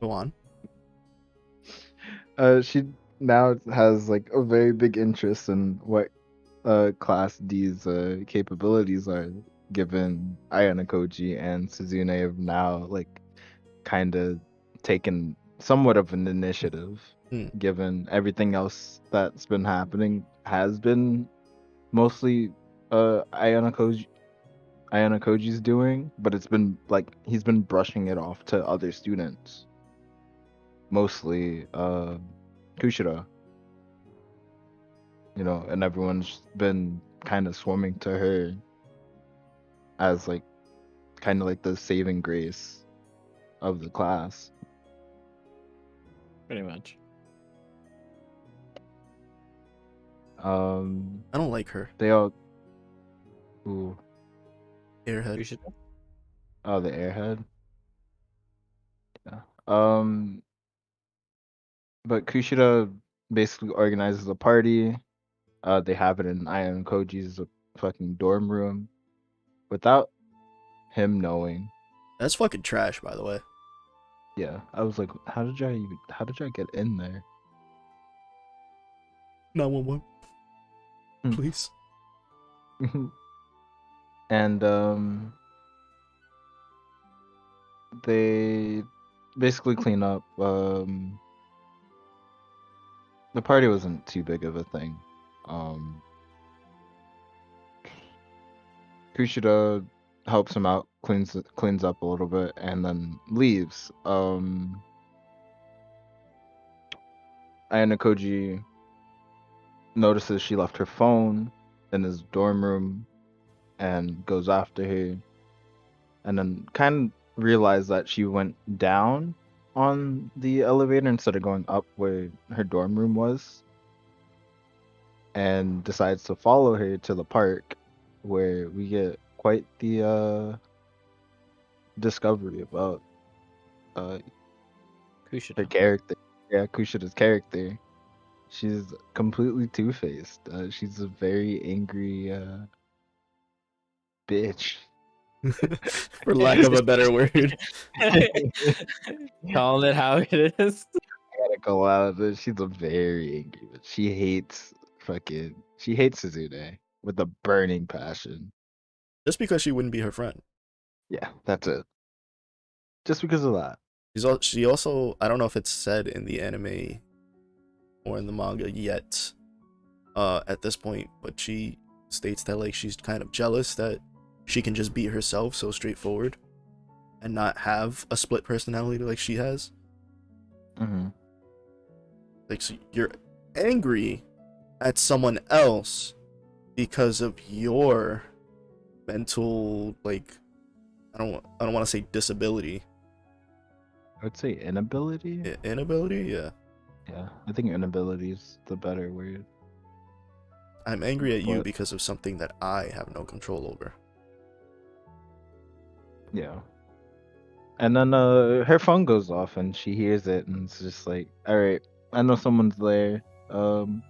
go on. She now has like a very big interest in what Class D's capabilities are, given Ayana Koji and Suzune have now like kind of taken somewhat of an initiative, given everything else that's been happening has been mostly Ayana Koji's doing, but it's been like he's been brushing it off to other students, mostly Kushida, and everyone's been kind of swarming to her as like kind of like the saving grace of the class. Pretty much. I don't like her. They all. Ooh. Airhead. You should. Oh, the airhead. Yeah. But Kushida basically organizes a party. They have it in Ayano Koji's fucking dorm room without him knowing. That's fucking trash, by the way. Yeah, I was like, how did I get in there? 911. Hmm. Please. And they basically clean up. The party wasn't too big of a thing. Kushida helps him out, cleans up a little bit, and then leaves. Ayana Koji notices she left her phone in his dorm room, and goes after her, and then kind of realized that she went down on the elevator instead of going up where her dorm room was, and decides to follow her to the park, where we get quite the discovery about uh her Kushida. character. Yeah, Kushida's character. She's completely two-faced. She's a very angry bitch. For lack of a better word. Call it how it is. Gotta go out. She's a very angry bitch. She hates Suzune with a burning passion. Just because she wouldn't be her friend. Yeah, that's it. Just because of that. She also, I don't know if it's said in the anime or in the manga yet, at this point, but she states that like she's kind of jealous that she can just be herself so straightforward and not have a split personality like she has. Mm-hmm. Like, so you're angry at someone else because of your mental, like, I don't want to say disability. I would say inability. Inability, yeah. Yeah, I think inability is the better word. I'm angry at you But because of something that I have no control over. yeah. And then her phone goes off and she hears it and it's just like, all right, I know someone's there. And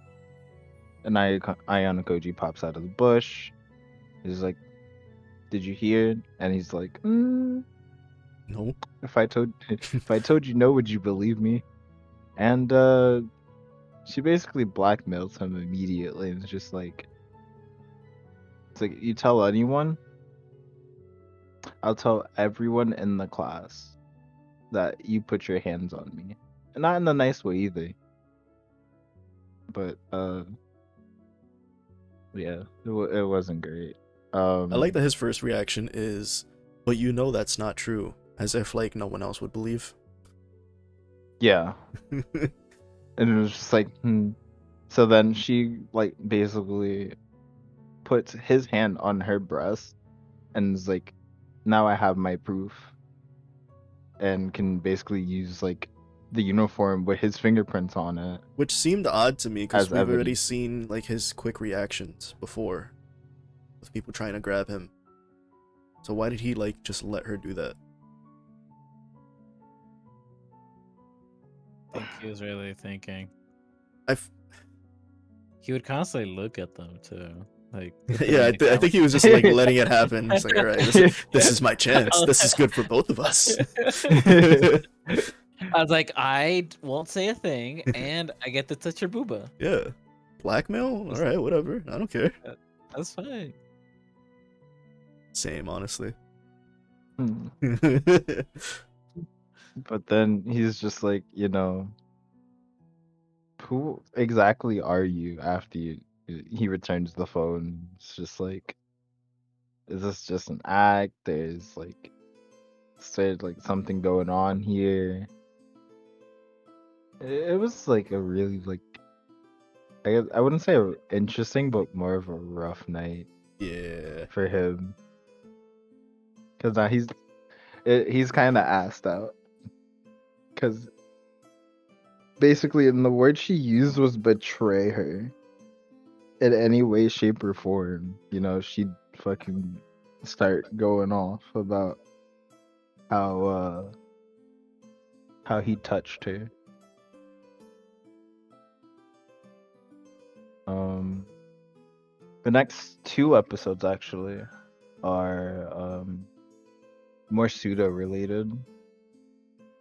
Ayano Koji pops out of the bush. He's like, "Did you hear?" And he's like, No. if I told you no, would you believe me?" And she basically blackmails him immediately and it's like, "You tell anyone, I'll tell everyone in the class that you put your hands on me." And not in a nice way either. But yeah, it wasn't great. I like that his first reaction is, but you know that's not true, as if like no one else would believe. Yeah. And it was just like, So then she like basically puts his hand on her breast and is like, now I have my proof, and can basically use like the uniform with his fingerprints on it Which seemed odd to me because as we've already evidence. seen like his quick reactions before with people trying to grab him. So why did he like just let her do that? I think he was really thinking. I've He would constantly look at them too. Like put them yeah, in the I think he was just like letting it happen. It's like, all right, this is my chance. This is good for both of us. I was like, I won't say a thing, and I get to touch your booba. Yeah, blackmail. All right, whatever. I don't care. That's fine. Same, honestly. Hmm. But then he's just like, who exactly are you after he returns the phone? It's just like, is this just an act? There's like said like something going on here. It was like a really like I wouldn't say interesting, but more of a rough night Yeah. for him. Cause now he's kind of assed out. Cause basically, in the word she used was betray her in any way, shape, or form. She'd fucking start going off about how he touched her. The next two episodes actually are more pseudo related,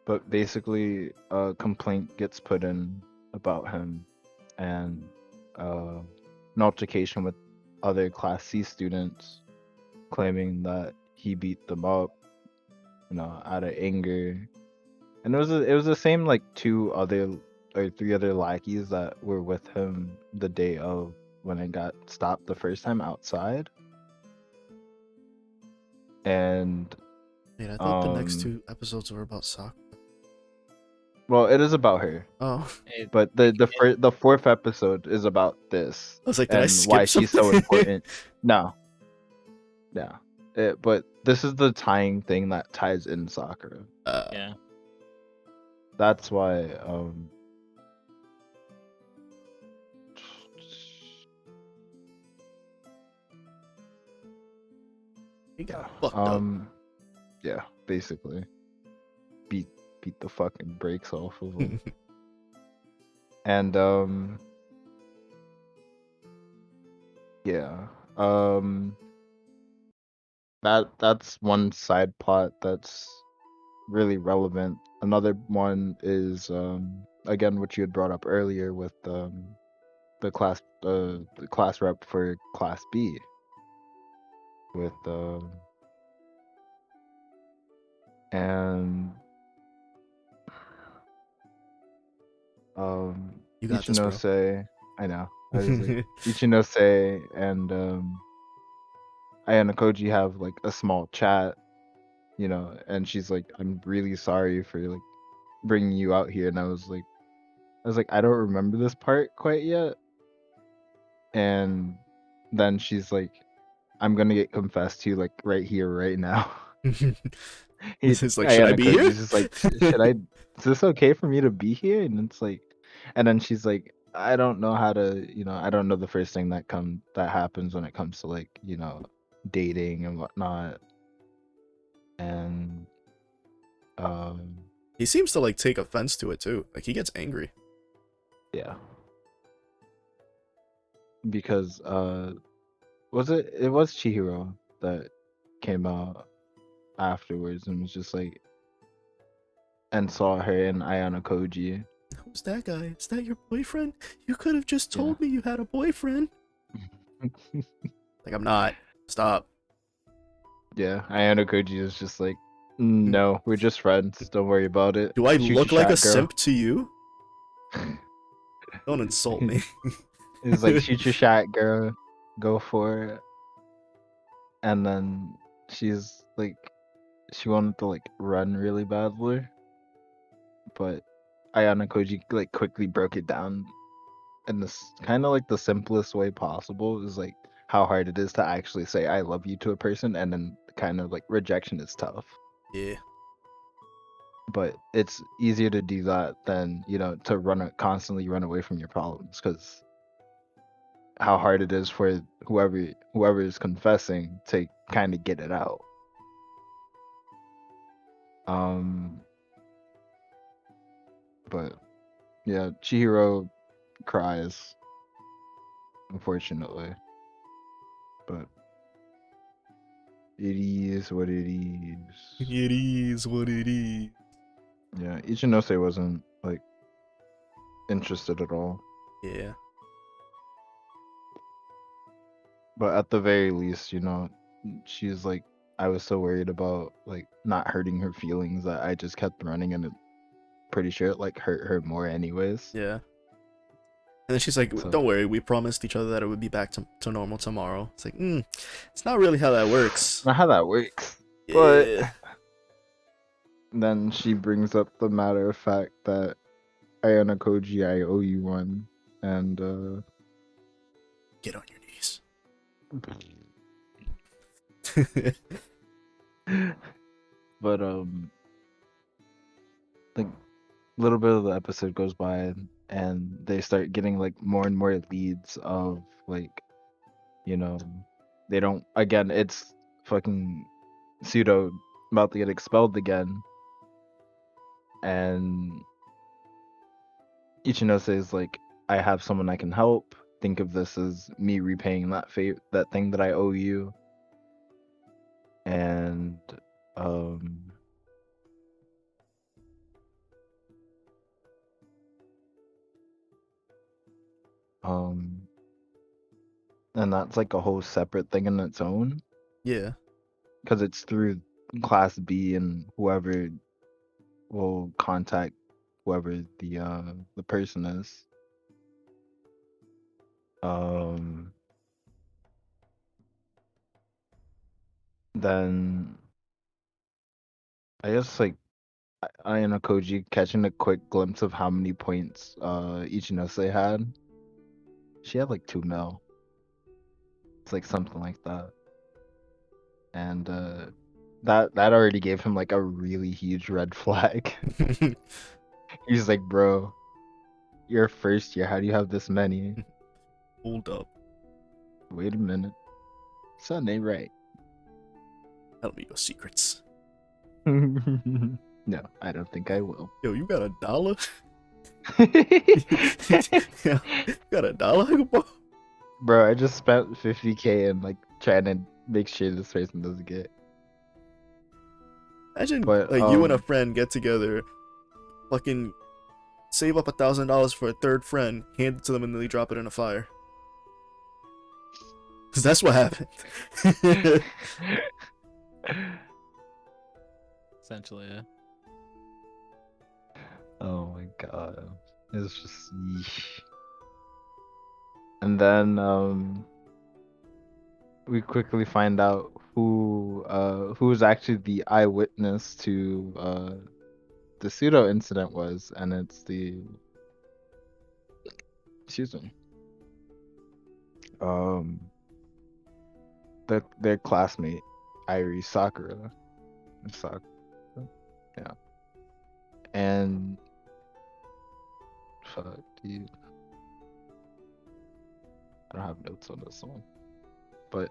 but basically a complaint gets put in about him, and an altercation with other Class C students claiming that he beat them up, out of anger. And it was the same like two other or three other lackeys that were with him the day of when it got stopped the first time outside. And Wait, I thought the next two episodes were about Sakura. well, it is about her. Oh, But the fourth episode is about this I was like, did I and skip why she's so something? important. No. Yeah. But this is the tying thing that ties in Sakura. Yeah. That's why He got fucked up. yeah, basically beat the fucking brakes off of him. And yeah. That's one side plot that's really relevant. Another one is again what you had brought up earlier with the class rep for class B with and You got this, bro. Ichinose. I know. I was like Ichinose and Ayana Koji have like a small chat, you know, and she's like, "I'm really sorry for like bringing you out here," and I was like, I don't remember this part quite yet, and then she's like, "I'm gonna get confessed to you like right here, right now." It's like, should I Ayana be here? Koji's just like, Should I? Is this okay for me to be here?" And it's like, and then she's like, "I don't know how to, you know, I don't know the first thing that happens when it comes to like, you know, dating and whatnot." And um, He seems to like take offense to it too. Like he gets angry. yeah, because it was Chihiro that came out afterwards and was just like, and saw her and Ayana Koji. Who's that guy? Is that your boyfriend? You could have just Yeah. told me you had a boyfriend. Like, I'm not. Stop. Yeah, Ayana Koji is just like, no, we're just friends. Don't worry about it. Do I Shoot look your like a shot, girl. simp to you? Don't insult me. He's like, shoot your shot, girl. Go for it. And then she's like, she wanted to like run really badly, but Ayana Koji like quickly broke it down in this kind of like the simplest way possible. Is like how hard it is to actually say I love you to a person, and then kind of like rejection is tough. Yeah. But it's easier to do that than, you know, to constantly run away from your problems, because how hard it is for whoever is confessing to kind of get it out. um but yeah, Chihiro cries, unfortunately, but it is what it is. It is what it is. Yeah, Ichinose wasn't like interested at all. Yeah. But at the very least, you know, she's like, I was so worried about like not hurting her feelings that I just kept running, and it pretty sure it like hurt her more anyways. Yeah. And then she's like, So don't worry, we promised each other that it would be back to normal tomorrow. It's like, it's not really how that works. not how that works. Yeah. But then she brings up the matter of fact that Ayana Koji, I owe you one, and Get on your knees. but like a little bit of the episode goes by, and they start getting like more and more leads of like, you know, they don't, again, it's fucking pseudo about to get expelled again, and Ichinose is like, I have someone I can help. Think of this as me repaying that thing that I owe you. And um um and that's like a whole separate thing in its own, Yeah. because it's through class B, and whoever will contact whoever the person is. Um then I guess like Ayano Koji catching a quick glimpse of how many points Ichinose had. She had like 2 mil. It's like something like that. and that already gave him like a really huge red flag. He's like, bro, you're first year. How do you have this many? Hold up. Wait a minute, something ain't right. Tell me your secrets. No, I don't think I will. Yo, you got $1? Yeah, you got $1? Bro, I just spent 50K and like trying to make sure this person doesn't get. Imagine But like you and a friend get together, fucking save up $1,000 for a third friend, hand it to them, and then they drop it in a fire. Cause that's what happened. Essentially, yeah. Oh my god, it's just. Yeesh. And then we quickly find out who's actually the eyewitness to the pseudo incident was, and it's excuse me, um their classmate Irie Sakura. Sakura, yeah. And fuck, dude, I don't have notes on this one, but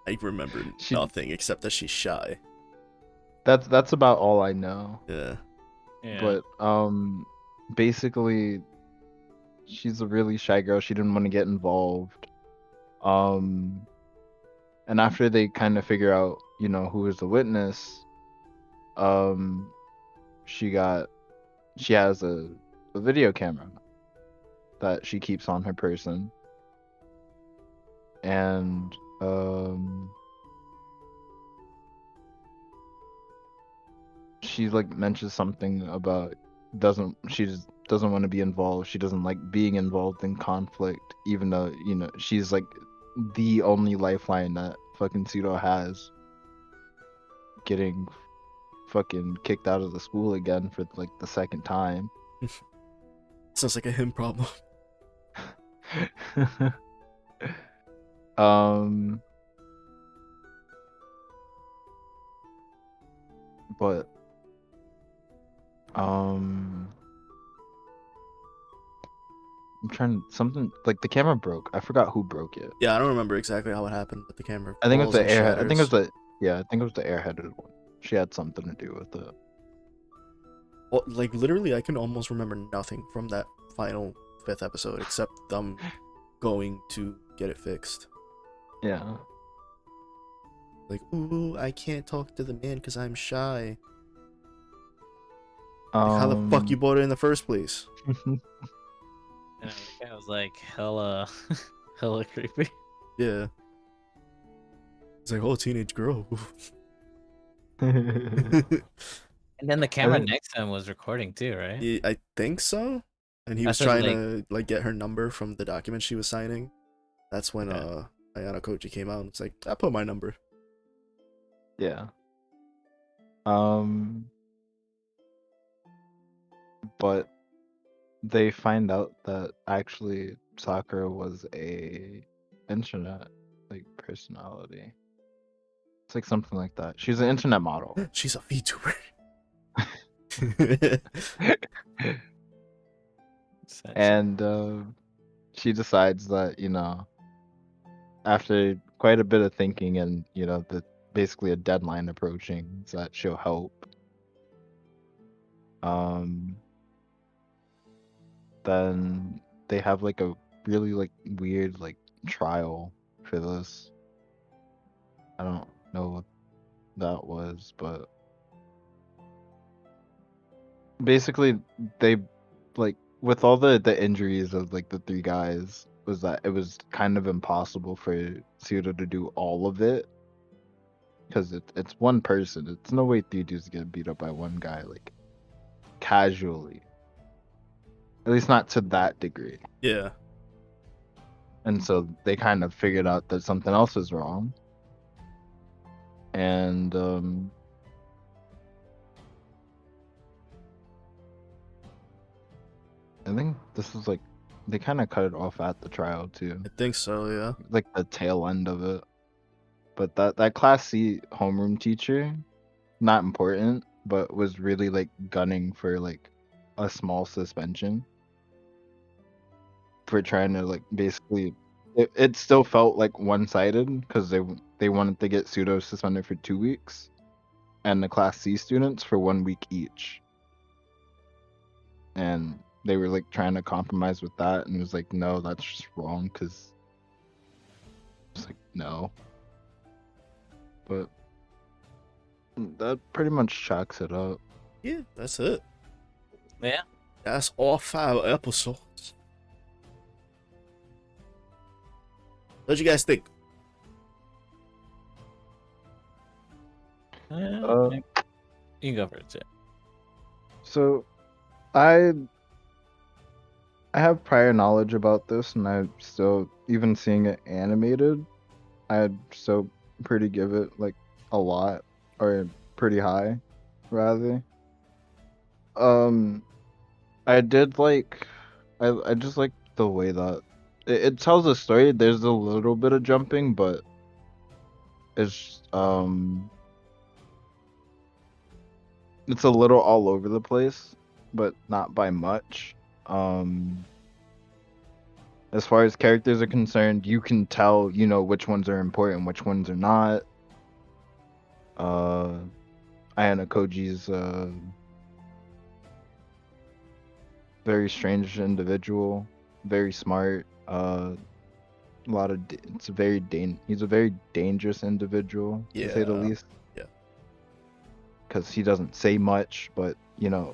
I remember She- nothing except that she's shy. that's about all I know. Yeah. Yeah. But basically she's a really shy girl. She didn't want to get involved. And after they kind of figure out, you know, who is the witness, um she has a video camera that she keeps on her person. And she like mentions something about she just doesn't want to be involved. She doesn't like being involved in conflict, even though, you know, she's like the only lifeline that fucking Pseudo has, getting fucking kicked out of the school again for like the second time. Sounds like a him problem. um but I'm trying something like the camera broke. I forgot who broke it. Yeah, I don't remember exactly how it happened, but the camera I think it was falls the and airhead. I think it was shatters. I think it was the airheaded one. She had something to do with it. Well, like literally, I can almost remember nothing from that final 5th episode except them going to get it fixed. Yeah. Like, ooh, I can't talk to the man because I'm shy. Um, Like, how the fuck you bought it in the first place? And I was like, hella, hella creepy. Yeah. It's like, oh, teenage girl. And then the camera think- next to him was recording too, right? Yeah, I think so. And he was That's what, trying like- to like get her number from the document she was signing. That's when Okay. Ayana Koji came out and it's like, I put my number. Yeah. But they find out that actually Sakura was a internet like personality. It's like something like that. She's an internet model. She's a VTuber. Essentially. And she decides that, you know, after quite a bit of thinking and, you know, basically a deadline approaching, that she'll help. Then they have like a really like weird like trial for this. I don't know what that was, but basically they like, with all the injuries of like the three guys, was that it was kind of impossible for Suda to do all of it, because it's one person. It's no way three dudes get beat up by one guy like casually, at least not to that degree. Yeah. And so they kind of figured out that something else is wrong. And I think this is like, they kind of cut it off at the trial too, I think so, yeah. like the tail end of it. But that class C homeroom teacher, not important, but was really like gunning for like a small suspension for trying to like basically. It still felt like one-sided because they wanted to get pseudo suspended for 2 weeks, and the class C students for 1 week each. And they were like trying to compromise with that, and it was like, no, that's just wrong. Because it's like, no, but that pretty much chalks it up. Yeah, that's it. Yeah. That's all 5 episodes. What you guys think? Uh, You can go for it, Jay. So I have prior knowledge about this, and I still, even seeing it animated, I'd still pretty give it like a lot, or pretty high, rather. I did like, I just like the way that it tells a story. There's a little bit of jumping, but it's it's a little all over the place, but not by much. Um, as far as characters are concerned, you can tell, which ones are important, which ones are not. Uh, Ayana Koji's very strange individual, very smart. He's a very dangerous individual, to say the Yeah. least. Yeah. Because he doesn't say much, but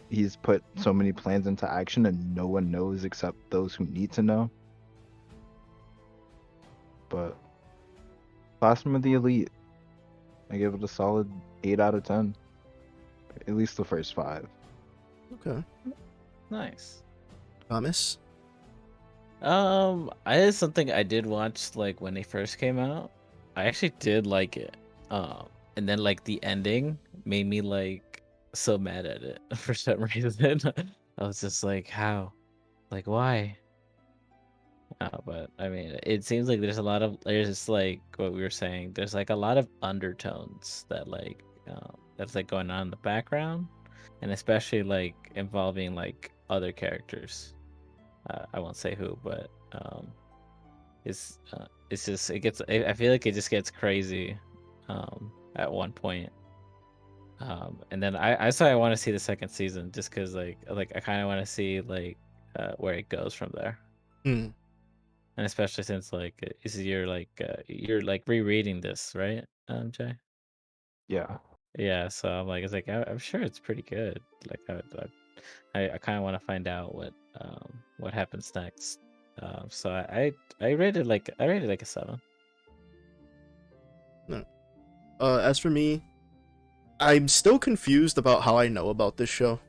he's put so many plans into action, and no one knows except those who need to know. But Classroom of the Elite, I give it a solid 8 out of 10. At least the first 5. Okay. Nice. Thomas? I had something I did watch like when they first came out. I actually did like it. And then like the ending made me like so mad at it for some reason. I was just like, how? Like why? But I mean, it seems like there's just like what we were saying. There's like a lot of undertones that that's like going on in the background, and especially like involving like other characters. I won't say who, but it's just it gets. I feel like it just gets crazy, at one point. And then I want to see the second season just because like I kind of want to see like where it goes from there. Hmm. And especially since like you're like rereading this, right, Jay? Yeah. Yeah, so I'm like it's like I'm sure it's pretty good. Like I kind of want to find out what happens next. So I rated like a 7. No. As for me, I'm still confused about how I know about this show.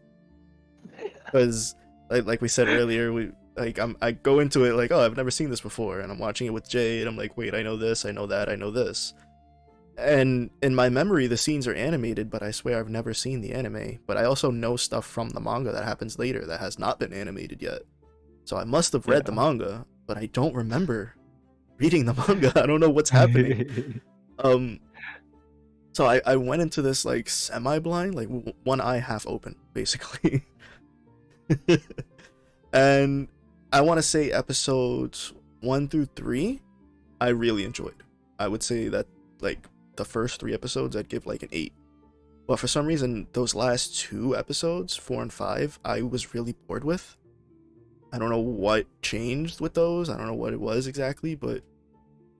Because, like we said earlier, I go into it like, oh, I've never seen this before, and I'm watching it with Jay, and I'm like, wait, I know this, I know that, I know this. And in my memory, the scenes are animated, but I swear I've never seen the anime. But I also know stuff from the manga that happens later that has not been animated yet. So I must have read the manga, but I don't remember reading the manga. I don't know what's happening. So I went into this like semi-blind, like one eye half open, basically. And I want to say episodes 1 through 3, I really enjoyed. I would say that like the first 3 episodes, I'd give like an 8. But for some reason, those last 2 episodes, 4 and 5, I was really bored with. I don't know what changed with those. I don't know what it was exactly, but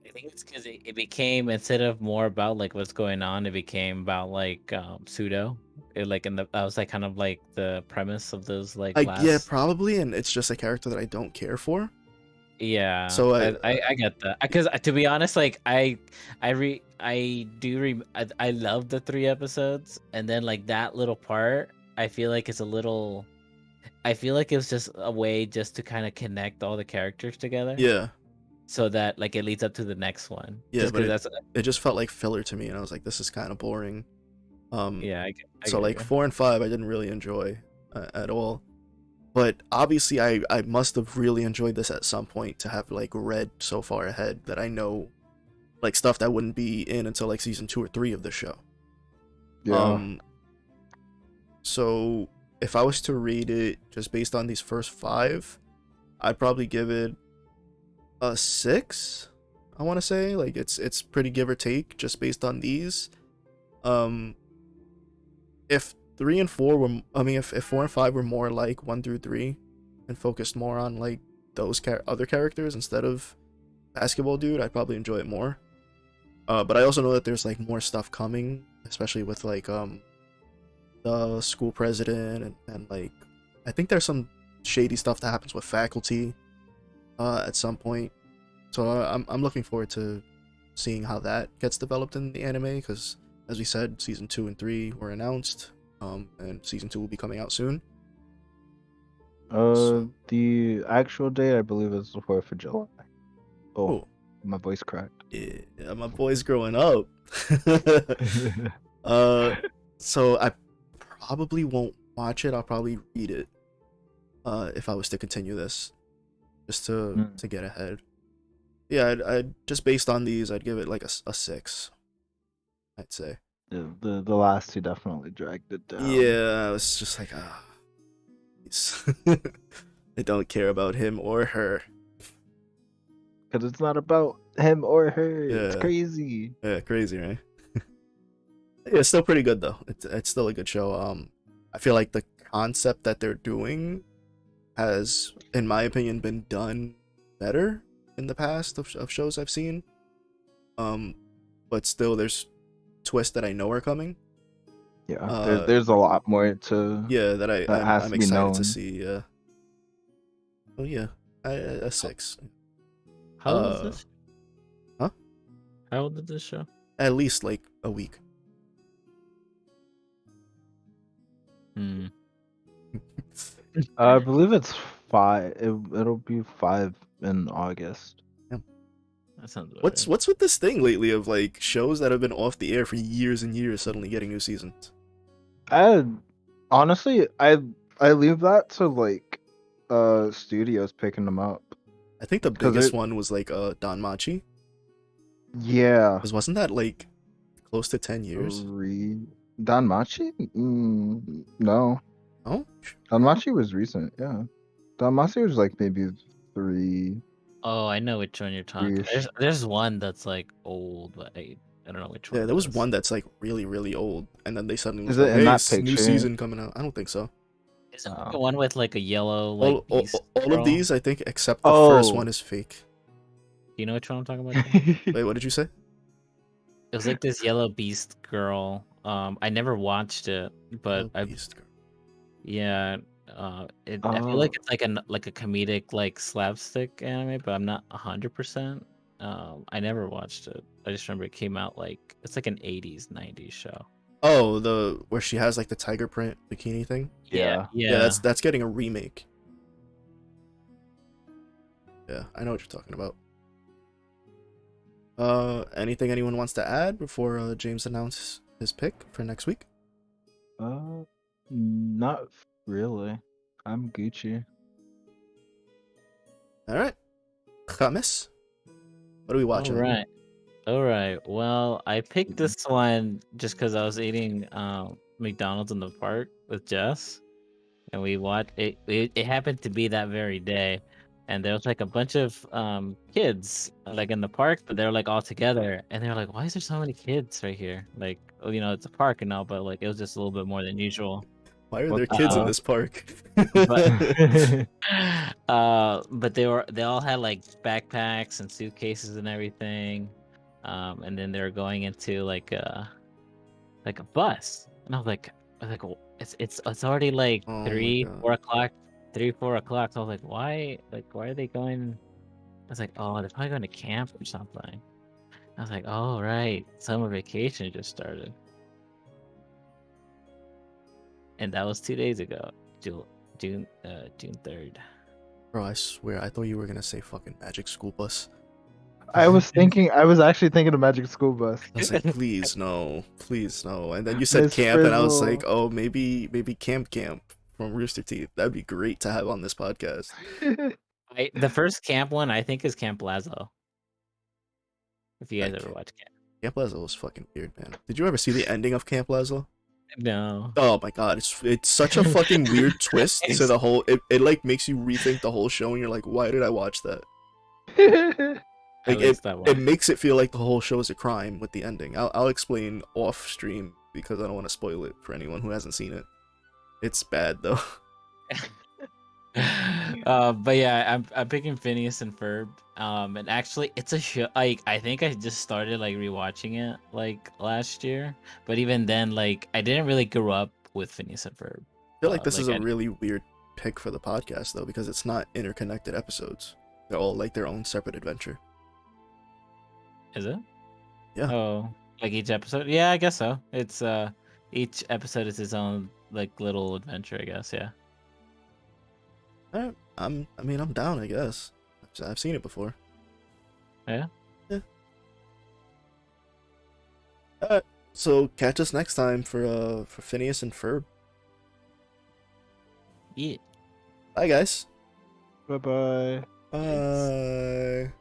I think it's because it became, instead of more about like what's going on, it became about like pseudo. It like in the I was like kind of like the premise of those like yeah, last. probably, and it's just a character that I don't care for. Yeah, So I get that because to be honest, like I love the 3 episodes, and then like that little part, I feel like it's a little. I feel like it was just a way just to kind of connect all the characters together, yeah, so that like it leads up to the next one. yeah, Just but because that's it just felt like filler to me, and I was like, this is kind of boring. yeah, I So get like you. 4 and 5, I didn't really enjoy at all. But obviously, I must have really enjoyed this at some point to have like read so far ahead that I know like stuff that wouldn't be in until like season 2 or 3 of the show. Yeah. So if I was to rate it just based on these first 5, I'd probably give it a 6. I want to say like it's pretty give or take just based on these. If 3 and 4 were, I mean, if 4 and 5 were more like 1 through 3 and focused more on like those other characters instead of Basketball Dude, I'd probably enjoy it more. But I also know that there's like more stuff coming, especially with like the school president and like I think there's some shady stuff that happens with faculty at some point. So I'm looking forward to seeing how that gets developed in the anime because as we said, season 2 and 3 were announced, and season 2 will be coming out soon. The actual date I believe is the 4th of July. Oh, Oh, my voice cracked. yeah, my boy's growing up. So I probably won't watch it. I'll probably read it. If I was to continue this, just to get ahead. Yeah, I'd just based on these, I'd give it like a 6. I'd say. The last 2 definitely dragged it down. Yeah, it's just like I don't care about him or her. Because it's not about him or her. Yeah. It's crazy. Yeah, crazy, right? Yeah, it's still pretty good though. It's still a good show. I feel like the concept that they're doing has, in my opinion, been done better in the past of shows I've seen. But still, there's twists that I know are coming. Yeah, there's a lot more to. Yeah, that has I'm to be excited known. to see. Yeah. Oh yeah, a 6. How old is this? Huh? How old is this show? At least like a week. I believe it's 5. It'll be 5 in August. That sounds about What's with this thing lately of like shows that have been off the air for years and years suddenly getting new seasons? Honestly, I leave that to like studios picking them up. I think the 'Cause biggest one was like Don Machi. Yeah. Because wasn't that like close to 10 years? Danmachi? No. Oh? Danmachi was recent, yeah. Danmachi was like maybe 3. Oh, I know which one you're talking. Three-ish. There's one that's like old, but I don't know which one. Yeah, there was it is. one that's like really, really old, and then they suddenly Is was it like, in hey, that it's new picture? season coming out. I don't think so. Is it like the one with like a yellow like All beast of girl? these, I think, except the first one is fake. Do you know which one I'm talking about? Jim? Wait, what did you say? It was like this yellow beast girl. I never watched it, but Oh, Beast Girl. yeah. I feel like it's like a comedic like slapstick anime, but I'm not 100%. I never watched it. I just remember it came out like it's like an 80s 90s show. Oh, the where she has like the tiger print bikini thing. Yeah. Yeah, that's getting a remake. Yeah, I know what you're talking about. Anything anyone wants to add before James announces his pick for next week? Not really. I'm Gucci. All right, Khamis, what are we watching? All right. Well, I picked this one just because I was eating McDonald's in the park with Jess, and we watched it. It happened to be that very day, and there was like a bunch of kids like in the park, but they were like all together, and they were like, "Why is there so many kids right here?" Like, oh, it's a park and all, but like it was just a little bit more than usual. Why are there kids in this park? But they all had like backpacks and suitcases and everything, and then they were going into like a bus, and I was like, well, it's already like Oh my 3, God. 4 o'clock, 3, 4 o'clock. So I was like, why are they going? I was like, oh, they're probably going to camp or something. I was like, oh right, summer vacation just started. And that was 2 days ago, June 3rd. Bro, I swear, I thought you were gonna say fucking Magic School Bus. I was actually thinking of Magic School Bus. I was like, please no, and then you said Miss camp, and I was Frizzle. like, oh, maybe Camp from Rooster Teeth. That'd be great to have on this podcast. The first camp one I think is Camp Lazo. If you guys Like, ever watch Camp. Camp Lazlo was fucking weird, man. Did you ever see the ending of Camp Lazlo? No. Oh my god, it's such a fucking weird twist to the whole. It like makes you rethink the whole show, and you're like, why did I watch that? At Like least that it one. makes it feel like the whole show is a crime with the ending. I'll explain off stream because I don't want to spoil it for anyone who hasn't seen it. It's bad though. But yeah, I'm picking Phineas and Ferb. And actually, it's a show. Like, I think I just started like rewatching it like last year. But even then, like, I didn't really grow up with Phineas and Ferb. I feel like this is Like, a really weird pick for the podcast though because it's not interconnected episodes. They're all like their own separate adventure. is it? Yeah. Oh, like each episode? Yeah, I guess so. It's each episode is its own like little adventure, I guess. Yeah. Alright, I mean, I'm down. I guess I've seen it before. Yeah. Yeah. Alright, so catch us next time for Phineas and Ferb. Yeah. Bye guys. Bye bye. Bye.